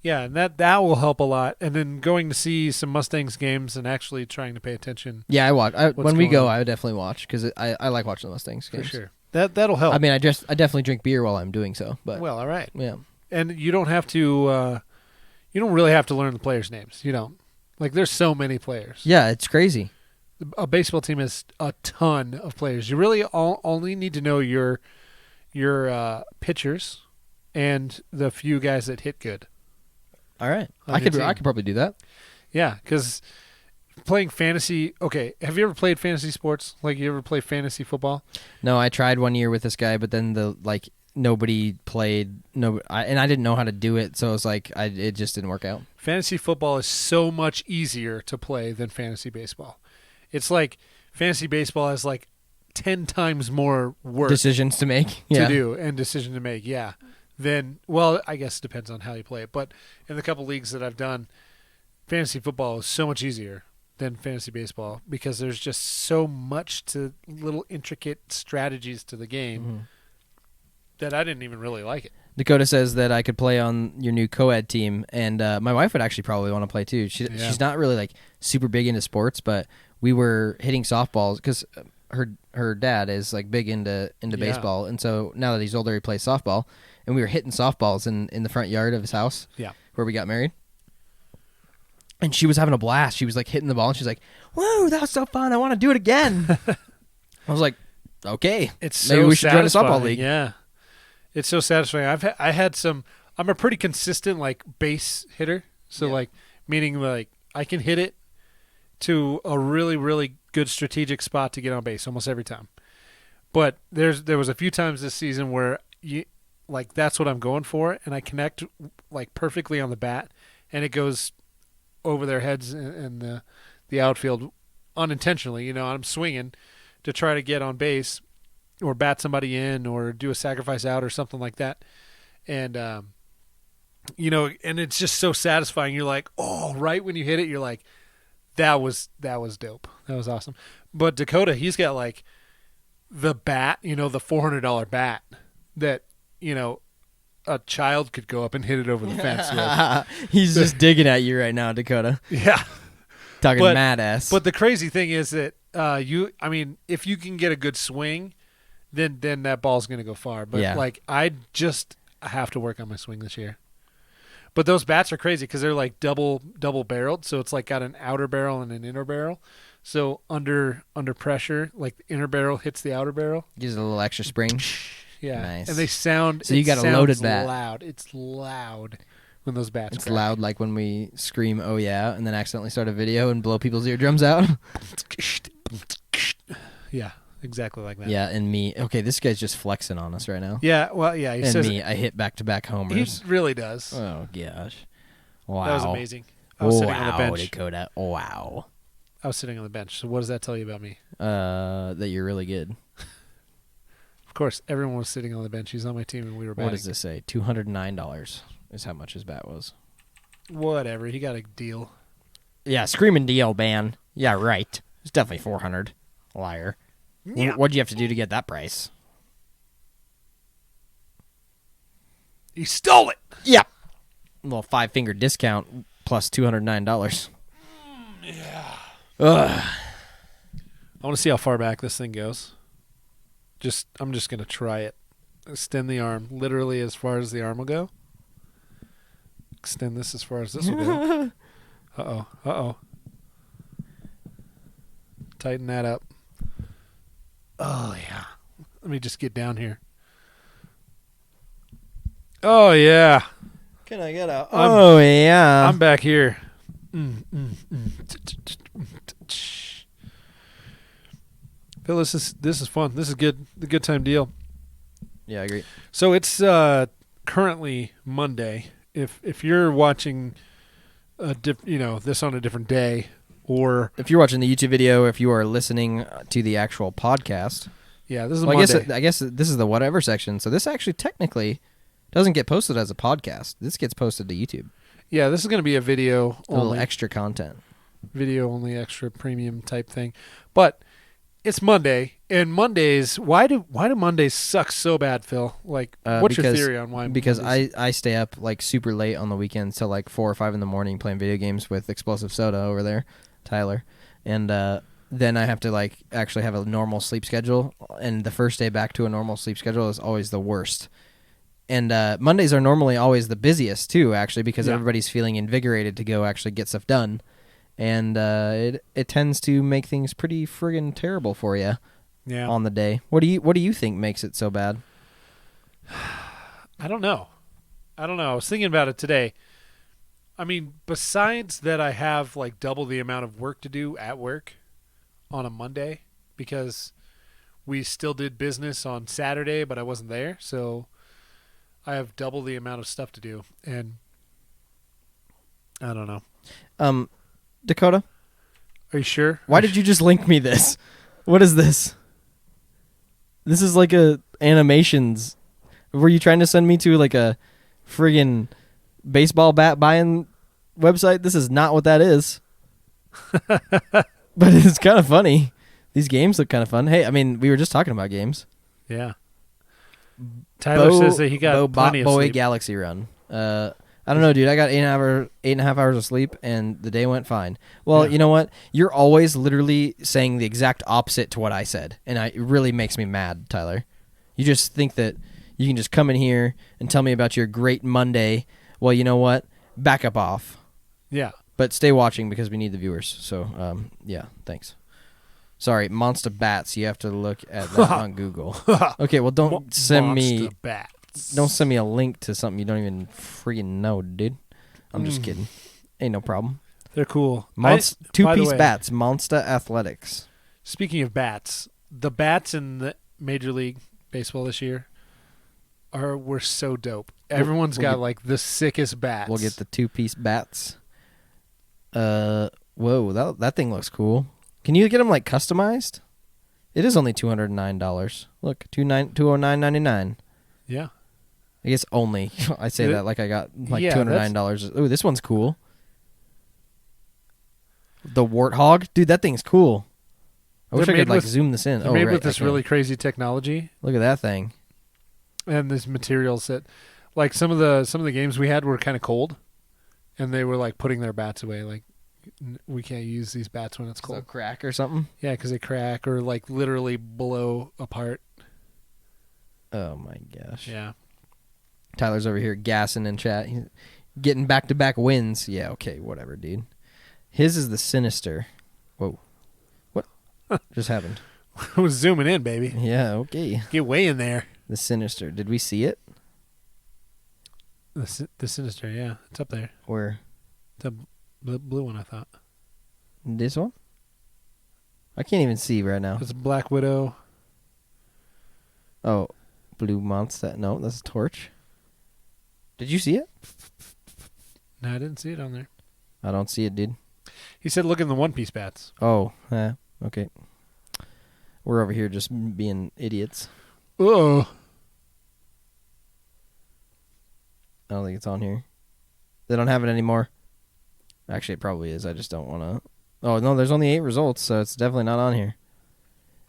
Yeah, and that will help a lot. And then going to see some Mustangs games and actually trying to pay attention. Yeah, I watch. When we go, on. I would definitely watch because I like watching the Mustangs games. For sure. That'll help. I mean, I definitely drink beer while I'm doing so. But well, all right. yeah. And you don't have to. You don't really have to learn the players' names. You don't. Like, there's so many players. Yeah, it's crazy. A baseball team has a ton of players. You really only need to know your pitchers and the few guys that hit good. All right, On I your could team. probably do that. Yeah, because playing fantasy. Okay, have you ever played fantasy sports? Like, you ever play fantasy football? No, I tried one year with this guy, but then nobody played. And I didn't know how to do it, so it was like it just didn't work out. Fantasy football is so much easier to play than fantasy baseball. It's like fantasy baseball has like 10 times more work Decisions to make. to do and decision to make. Yeah, then, well, I guess it depends on how you play it. But in the couple leagues that I've done, fantasy football is so much easier than fantasy baseball because there's just so much to little intricate strategies to the game that I didn't even really like it. Dakota says that I could play on your new co-ed team, and my wife would actually probably want to play too. She's not really like super big into sports, but we were hitting softballs because her dad is like big into baseball, and so now that he's older, he plays softball, and we were hitting softballs in the front yard of his house, where we got married. And she was having a blast. She was like hitting the ball, and she's like, "Whoa, that was so fun! I want to do it again." I was like, "Okay, it's maybe so we should join a satisfying. softball league." Yeah, it's so satisfying. I had some. I'm a pretty consistent like base hitter, so like meaning like I can hit it to a really really good strategic spot to get on base almost every time. But there was a few times this season where like that's what I'm going for, and I connect like perfectly on the bat, and it goes over their heads in the outfield unintentionally. I'm swinging to try to get on base or bat somebody in or do a sacrifice out or something like that. And, and it's just so satisfying. You're like, oh, right when you hit it, you're like, that was dope. That was awesome. But Dakota, he's got like the bat, the $400 bat that, a child could go up and hit it over the fence with. He's just digging at you right now, Dakota. Yeah. Talking mad ass. But the crazy thing is that if you can get a good swing, then that ball's going to go far. But like I just have to work on my swing this year. But those bats are crazy because they're like double barreled, so it's like got an outer barrel and an inner barrel. So under pressure, like the inner barrel hits the outer barrel. Gives it a little extra spring. Yeah, nice. And they sound. So you got a loaded bat. Loud. It's loud when those bats. It's crack. loud, like when we scream "Oh yeah" and then accidentally start a video and blow people's eardrums out. Yeah, exactly like that. Yeah, and me. Okay, this guy's just flexing on us right now. Yeah, well, yeah. He and says me, I hit back-to-back homers. He really does. Oh gosh, wow, that was amazing. I was sitting on the bench. Dakota. Wow. I was sitting on the bench. So what does that tell you about me? That you're really good. Of course, everyone was sitting on the bench. He's on my team, and we were batting. What does this say? $209 is how much his bat was. Whatever. He got a deal. Yeah, screaming deal, man. Yeah, right. It's definitely $400. Liar. Yeah. What'd you have to do to get that price? He stole it. Yeah. A little 5-finger discount plus $209. Yeah. Ugh. I want to see how far back this thing goes. I'm just going to try it. Extend the arm literally as far as the arm will go. Extend this as far as this will go. Uh-oh. Tighten that up. Oh, yeah. Let me just get down here. Oh, yeah. Can I get out? Oh, yeah. I'm back here. Phil, this is fun. This is good. The good time deal. Yeah, I agree. So it's currently Monday. If you're watching, this on a different day, or if you're watching the YouTube video, if you are listening to the actual podcast, this is Monday. I guess this is the whatever section. So this actually technically doesn't get posted as a podcast. This gets posted to YouTube. Yeah, this is going to be a video a little only, extra content, video only, extra premium type thing, but. It's Monday, and Mondays. Why do Mondays suck so bad, Phil? Like, what's your theory on why? Because Mondays? I stay up like super late on the weekends till like 4 or 5 in the morning playing video games with Explosive Soda over there, Tyler, and then I have to like actually have a normal sleep schedule. And the first day back to a normal sleep schedule is always the worst. And Mondays are normally always the busiest too, actually, because everybody's feeling invigorated to go actually get stuff done. And it tends to make things pretty friggin' terrible for you on the day. What do you think makes it so bad? I don't know. I was thinking about it today. I mean, besides that I have like double the amount of work to do at work on a Monday because we still did business on Saturday, but I wasn't there. So I have double the amount of stuff to do. And I don't know. Dakota? Are you sure? Why did you just link me this? What is this? This is like a animations. Were you trying to send me to like a friggin' baseball bat buying website? This is not what that is. But it's kind of funny. These games look kind of fun. Hey, I mean, we were just talking about games. Yeah. Tyler says that he got plenty of Boy sleep. Galaxy Run. I don't know, dude. I got 8.5 hours of sleep, and the day went fine. Well, Yeah. you know what? You're always literally saying the exact opposite to what I said, and it really makes me mad, Tyler. You just think that you can just come in here and tell me about your great Monday. Well, you know what? Back up off. Yeah. But stay watching because we need the viewers. So, yeah, thanks. Sorry, Monster Bats. You have to look at that on Google. Okay, well, don't send me Monster Bats. don't send me a link to something you don't even freaking know, dude. I'm just kidding. Ain't no problem. They're cool. Two-piece bats, Monster Athletics. Speaking of bats, the bats in the Major League Baseball this year were so dope. Everyone's got like the sickest bats. We'll get the two-piece bats. Whoa, that thing looks cool. Can you get them like customized? It is only $209. Look, $209.99. Yeah. I guess only. I say that like I got like $209. Ooh, this one's cool. The Warthog, dude, that thing's cool. I wish I could like zoom this in. They're made with this really crazy technology. Look at that thing. And these materials that, like some of the games we had were kind of cold, and they were like putting their bats away. Like, we can't use these bats when it's cold. So crack or something? Yeah, because they crack or like literally blow apart. Oh my gosh. Yeah. Tyler's over here gassing in chat. He's getting back-to-back wins. Yeah, okay, whatever, dude. His is the Sinister. Whoa. What just happened? I was zooming in, baby. Yeah, okay. Get way in there. The Sinister. Did we see it? The Sinister, yeah. It's up there. Where? The blue one, I thought. This one? I can't even see right now. It's Black Widow. Oh, Blue Monster. No, that's a Torch. Did you see it? No, I didn't see it on there. I don't see it, dude. He said look in the one-piece bats. Oh, okay. We're over here just being idiots. Oh. I don't think it's on here. They don't have it anymore. Actually, it probably is. I just don't want to. Oh, no, there's only 8 results, so it's definitely not on here.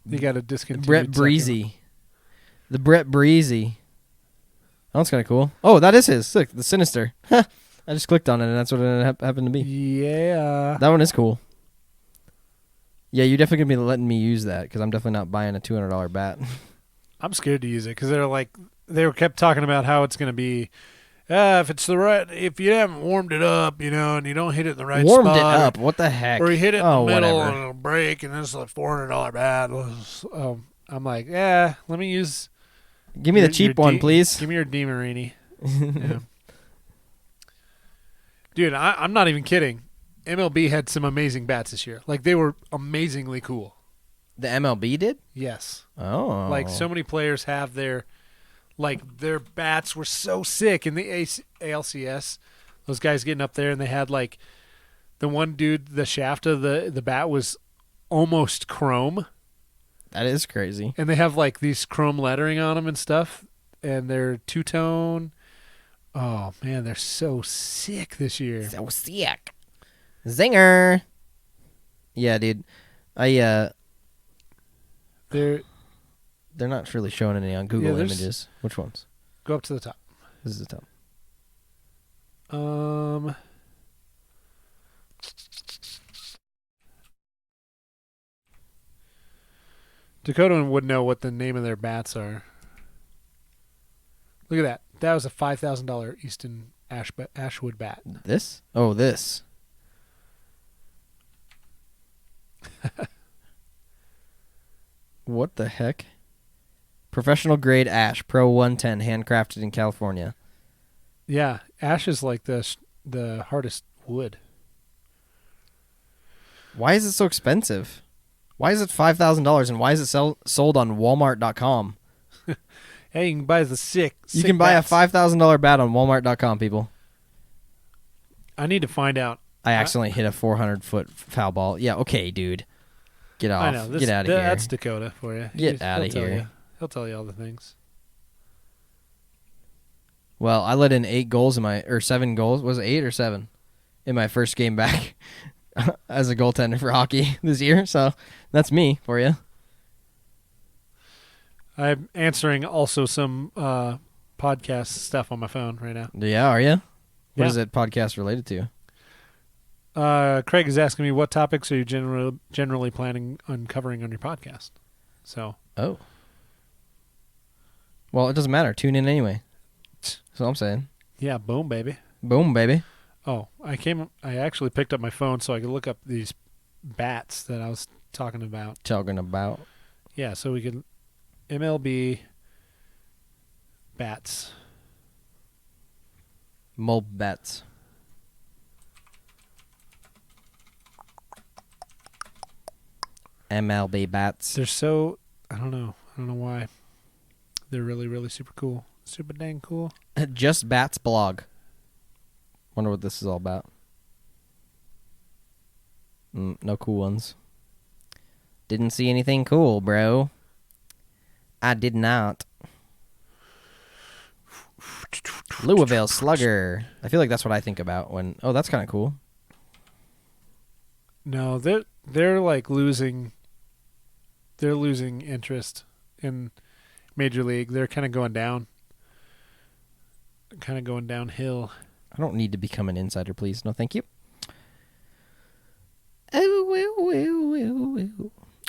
You got to discontinue. Brett Breezy. The Brett Breezy. Oh, that's kind of cool. Oh, that is his. Look, the Sinister. I just clicked on it, and that's what it happened to be. Yeah. That one is cool. Yeah, you're definitely going to be letting me use that, because I'm definitely not buying a $200 bat. I'm scared to use it, because they kept talking about how it's going to be, if you haven't warmed it up, and you don't hit it in the right spot. Warmed it up? What the heck? Or you hit it in the middle whatever. and it'll break, and this is a $400 bat. I'm like, let me use... Give me the cheap one, please. Give me your DiMarini. Yeah. Dude, I'm not even kidding. MLB had some amazing bats this year. Like, they were amazingly cool. The MLB did? Yes. Oh. Like, so many players have their bats were so sick in the ALCS. Those guys getting up there, and they had, like, the one dude, the shaft of the bat was almost chrome. That is crazy. And they have, like, these chrome lettering on them and stuff, and they're two-tone. Oh, man, they're so sick this year. So sick. Zinger. Yeah, dude. They're not really showing any on Google Images. Which ones? Go up to the top. This is the top. Dakota would know what the name of their bats are. Look at that. That was a $5,000 Easton Ashwood bat. This? Oh, this. What the heck? Professional grade ash, Pro 110, handcrafted in California. Yeah, ash is like the hardest wood. Why is it so expensive? Why is it $5,000 and why is it sold on Walmart.com? Hey, you can buy the sick You can buy bats. a $5,000 bat on Walmart.com, people. I need to find out. I accidentally hit a 400-foot foul ball. Yeah, okay, dude. Get off. I know. Get out of here. That's Dakota for you. Get out of He'll tell here. you. He'll tell you all the things. Well, I let in 7 goals. Was it 8 or 7 in my first game back as a goaltender for hockey this year? So that's me for you. I'm answering also some podcast stuff on my phone right now. Yeah, are you? What Yeah. is it podcast related to? Craig is asking me what topics are you generally planning on covering on your podcast. So, Oh. Well, it doesn't matter. Tune in anyway. That's what I'm saying. yeah, boom, baby. Boom, baby. Oh, I actually picked up my phone so I could look up these bats that I was talking about. Talking about. Yeah, so we could MLB Bats. MLB Bats. MLB Bats. They're so I don't know why. They're really, really super cool. Super dang cool. Just Bats blog. Wonder what this is all about. No cool ones. Didn't see anything cool, bro. I did not. Louisville Slugger. I feel like that's what I think about when. Oh, that's kind of cool. No, they're like losing. They're losing interest in Major League. They're kind of going down. Kind of going downhill. I don't need to become an insider, please. No, thank you. A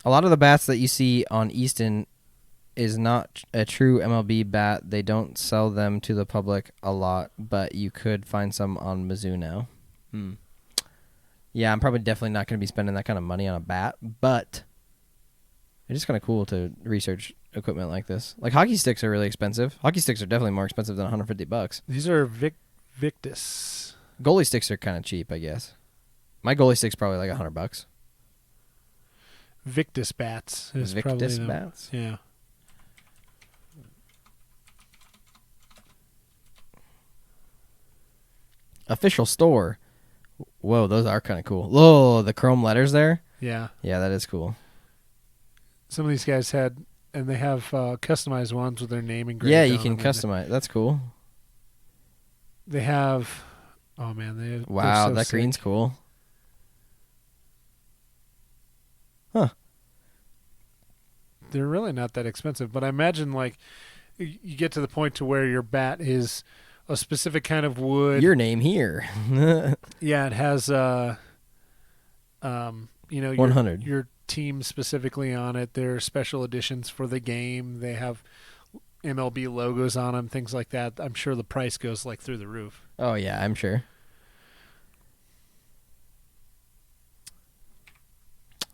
lot of the bats that you see on Easton is not a true MLB bat. They don't sell them to the public a lot, but you could find some on Mizuno. Yeah, I'm probably definitely not going to be spending that kind of money on a bat, but it's just kind of cool to research equipment like this. Like hockey sticks are really expensive. Hockey sticks are definitely more expensive than $150. These are Victus. Goalie sticks are kind of cheap, I guess. My goalie stick's probably like $100. Victus bats is probably Victus them. bats. Yeah. Official store. Whoa, those are kind of cool. Oh, the chrome letters there. Yeah. Yeah, that is cool. Some of these guys had, and they have customized ones with their name engraved. Yeah, you on can them. customize. That's cool. They have. Oh man, they're Wow, so that sick. green's cool. Huh. They're really not that expensive, but I imagine like you get to the point to where your bat is a specific kind of wood. Your name here. Yeah, it has your 100. your team specifically on it. There are special editions for the game. They have MLB logos on them, things like that. I'm sure the price goes like through the roof. Oh, yeah, I'm sure.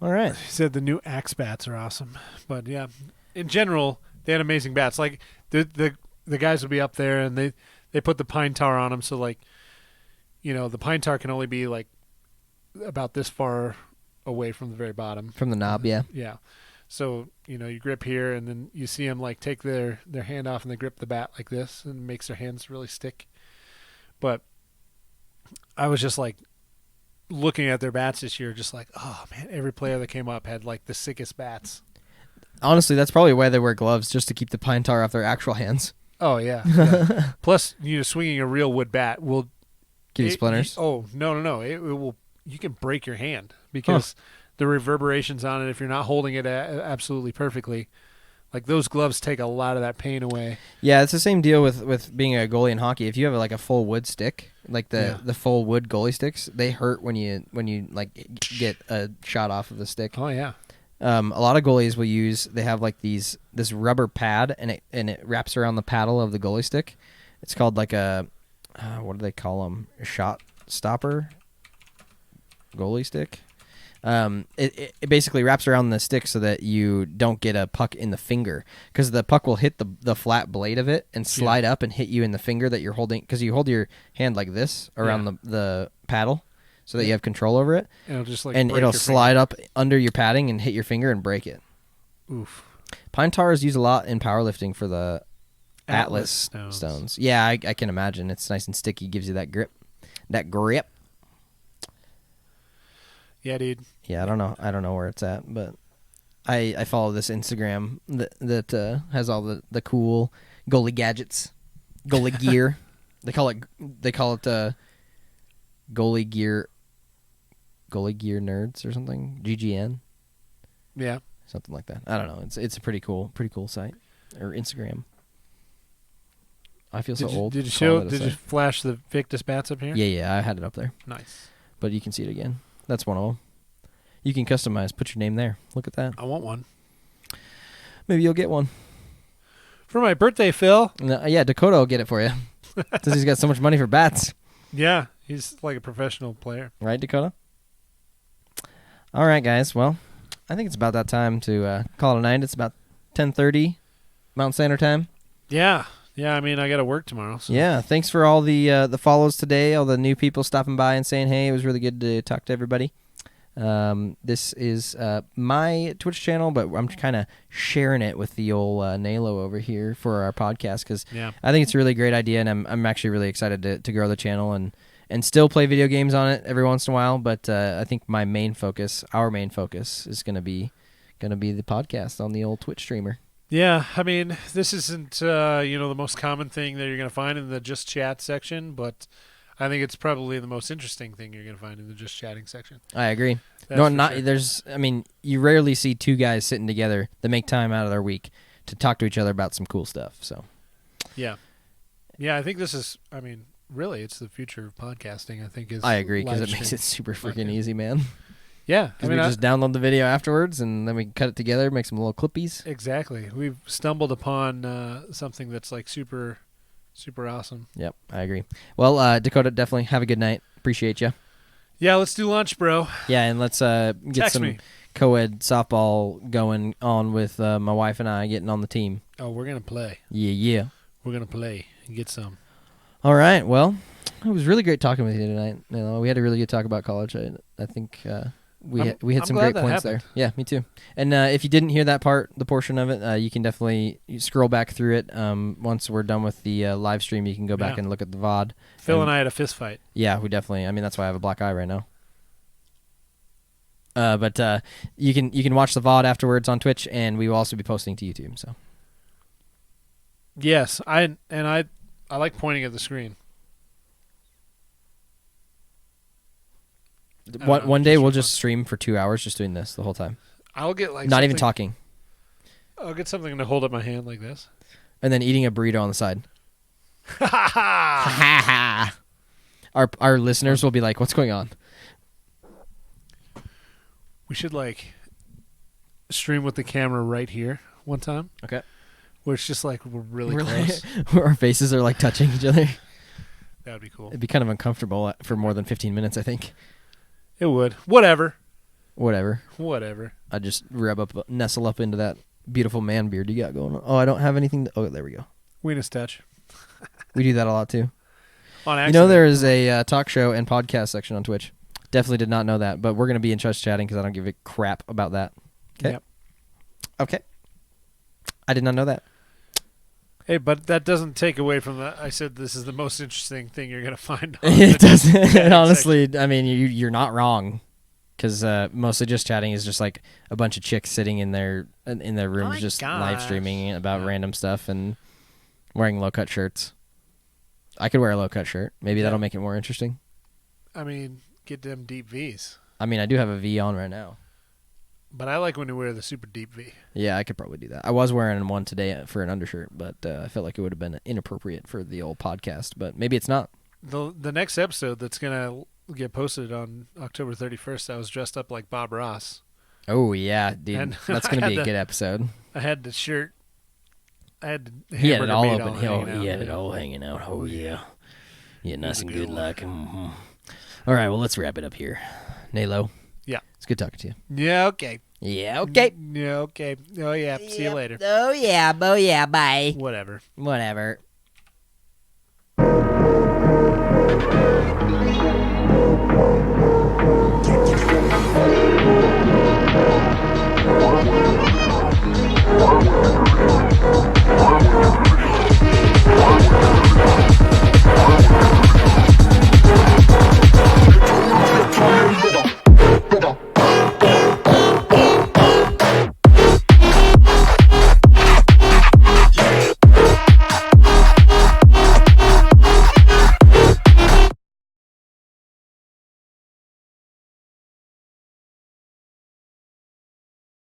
All right. He said the new Axe bats are awesome, but yeah, in general they had amazing bats. Like the guys would be up there and they put the pine tar on them, so like the pine tar can only be like about this far away from the very bottom. From the knob, yeah. Yeah. So, you grip here and then you see them like take their hand off and they grip the bat like this and it makes their hands really stick. But I was just like looking at their bats this year, just like, oh man, every player that came up had like the sickest bats. Honestly, that's probably why they wear gloves, just to keep the pine tar off their actual hands. Oh, yeah. Yeah. Plus, swinging a real wood bat will Give you splinters. No. It will. You can break your hand because the reverberations on it, if you're not holding it absolutely perfectly, like those gloves take a lot of that pain away. Yeah, it's the same deal with being a goalie in hockey. If you have like a full wood stick, like the full wood goalie sticks, they hurt when you like get a shot off of the stick. Oh yeah. A lot of goalies will use. They have like this rubber pad, and it wraps around the paddle of the goalie stick. It's called like a what do they call them? A shot stopper goalie stick. It basically wraps around the stick so that you don't get a puck in the finger, because the puck will hit the flat blade of it and slide up and hit you in the finger that you're holding, because you hold your hand like this around the paddle so that you have control over it. It'll just like and break it'll your slide up under your padding and hit your finger and break it. Oof. Pine tar is used a lot in powerlifting for the Atlas Atlas stones. Yeah, I can imagine. It's nice and sticky, gives you that grip. Yeah, dude. Yeah, I don't know where it's at, but I follow this Instagram that has all the cool goalie gadgets, goalie gear. They call it goalie gear nerds or something. GGN, Yeah. something like that. I don't know. It's a pretty cool site or Instagram. I feel so old. Did you flash the Victus bats up here? Yeah, I had it up there. Nice. But you can see it again. That's one of them. You can customize. Put your name there. Look at that. I want one. Maybe you'll get one. For my birthday, Phil. Yeah, Dakota will get it for you. Since he's got so much money for bats. Yeah, he's like a professional player. Right, Dakota? All right, guys. Well, I think it's about that time to call it a night. It's about 10:30 Mountain Standard Time. Yeah. Yeah, I mean, I got to work tomorrow. So. Yeah, thanks for all the follows today, all the new people stopping by and saying hey. It was really good to talk to everybody. This is my Twitch channel, but I'm kind of sharing it with the old NALO over here for our podcast because I think it's a really great idea, and I'm actually really excited to grow the channel and still play video games on it every once in a while. But I think our main focus, is going to be the podcast on the old Twitch streamer. Yeah, I mean, this isn't the most common thing that you're going to find in the Just Chat section, but I think it's probably the most interesting thing you're going to find in the Just Chatting section. I agree. That's sure. You rarely see two guys sitting together that make time out of their week to talk to each other about some cool stuff. So, yeah, I think this is. I mean, really, it's the future of podcasting. I think is. I agree because it makes it super freaking easy, man. Yeah, I mean, we just download the video afterwards, and then we can cut it together, make some little clippies. Exactly. We've stumbled upon something that's like super, super awesome. Yep, I agree. Well, Dakota, definitely have a good night. Appreciate you. Yeah, let's do lunch, bro. Yeah, and let's get Text some me. co-ed softball going on with my wife and I getting on the team. Oh, we're going to play. Yeah. We're going to play and get some. All right, well, it was really great talking with you tonight. We had a really good talk about college. I think... We had some great points there. Yeah, me too. And if you didn't hear that the portion of it, you can definitely scroll back through it. Once we're done with the live stream, you can go back and look at the VOD. Phil and I had a fist fight. Yeah, we definitely. I mean, that's why I have a black eye right now. But you can watch the VOD afterwards on Twitch, and we will also be posting to YouTube. So. Yes, I like pointing at the screen. One day we'll just stream for 2 hours just doing this the whole time. I'll get like not even talking. I'll get something to hold up my hand like this. And then eating a burrito on the side. Our listeners will be like, what's going on? We should like stream with the camera right here one time. Okay. Where it's just like we're really close. Our faces are like touching each other. That would be cool. It'd be kind of uncomfortable for more than 15 minutes, I think. It would. Whatever. I just nestle up into that beautiful man beard you got going on. Oh, I don't have anything. Oh, there we go. Weenus touch. We do that a lot too. On accident. There is a talk show and podcast section on Twitch. Definitely did not know that, but we're going to be in Just Chatting because I don't give a crap about that. Okay. Yep. Okay. I did not know that. Hey, but that doesn't take away from that. I said this is the most interesting thing you're going to find. It doesn't. Honestly, I mean, you're not wrong, because mostly Just Chatting is just like a bunch of chicks sitting in their rooms just live streaming about random stuff and wearing low-cut shirts. I could wear a low-cut shirt. Maybe that'll make it more interesting. I mean, get them deep Vs. I mean, I do have a V on right now. But I like when you wear the super deep V. Yeah, I could probably do that. I was wearing one today for an undershirt, but I felt like it would have been inappropriate for the old podcast, but maybe it's not. The next episode that's going to get posted on October 31st, I was dressed up like Bob Ross. Oh, yeah, dude. And that's going to be a good episode. I had the shirt. I had the He had it all open. He had it all hanging out. Oh, yeah. Yeah, nice and good luck. Mm-hmm. All right, well, let's wrap it up here. NALO. Yeah. It's good talking to you. Yeah, okay. Yeah, okay. Yeah, okay. Oh, yeah. See you later. Oh, yeah. Bye. Whatever.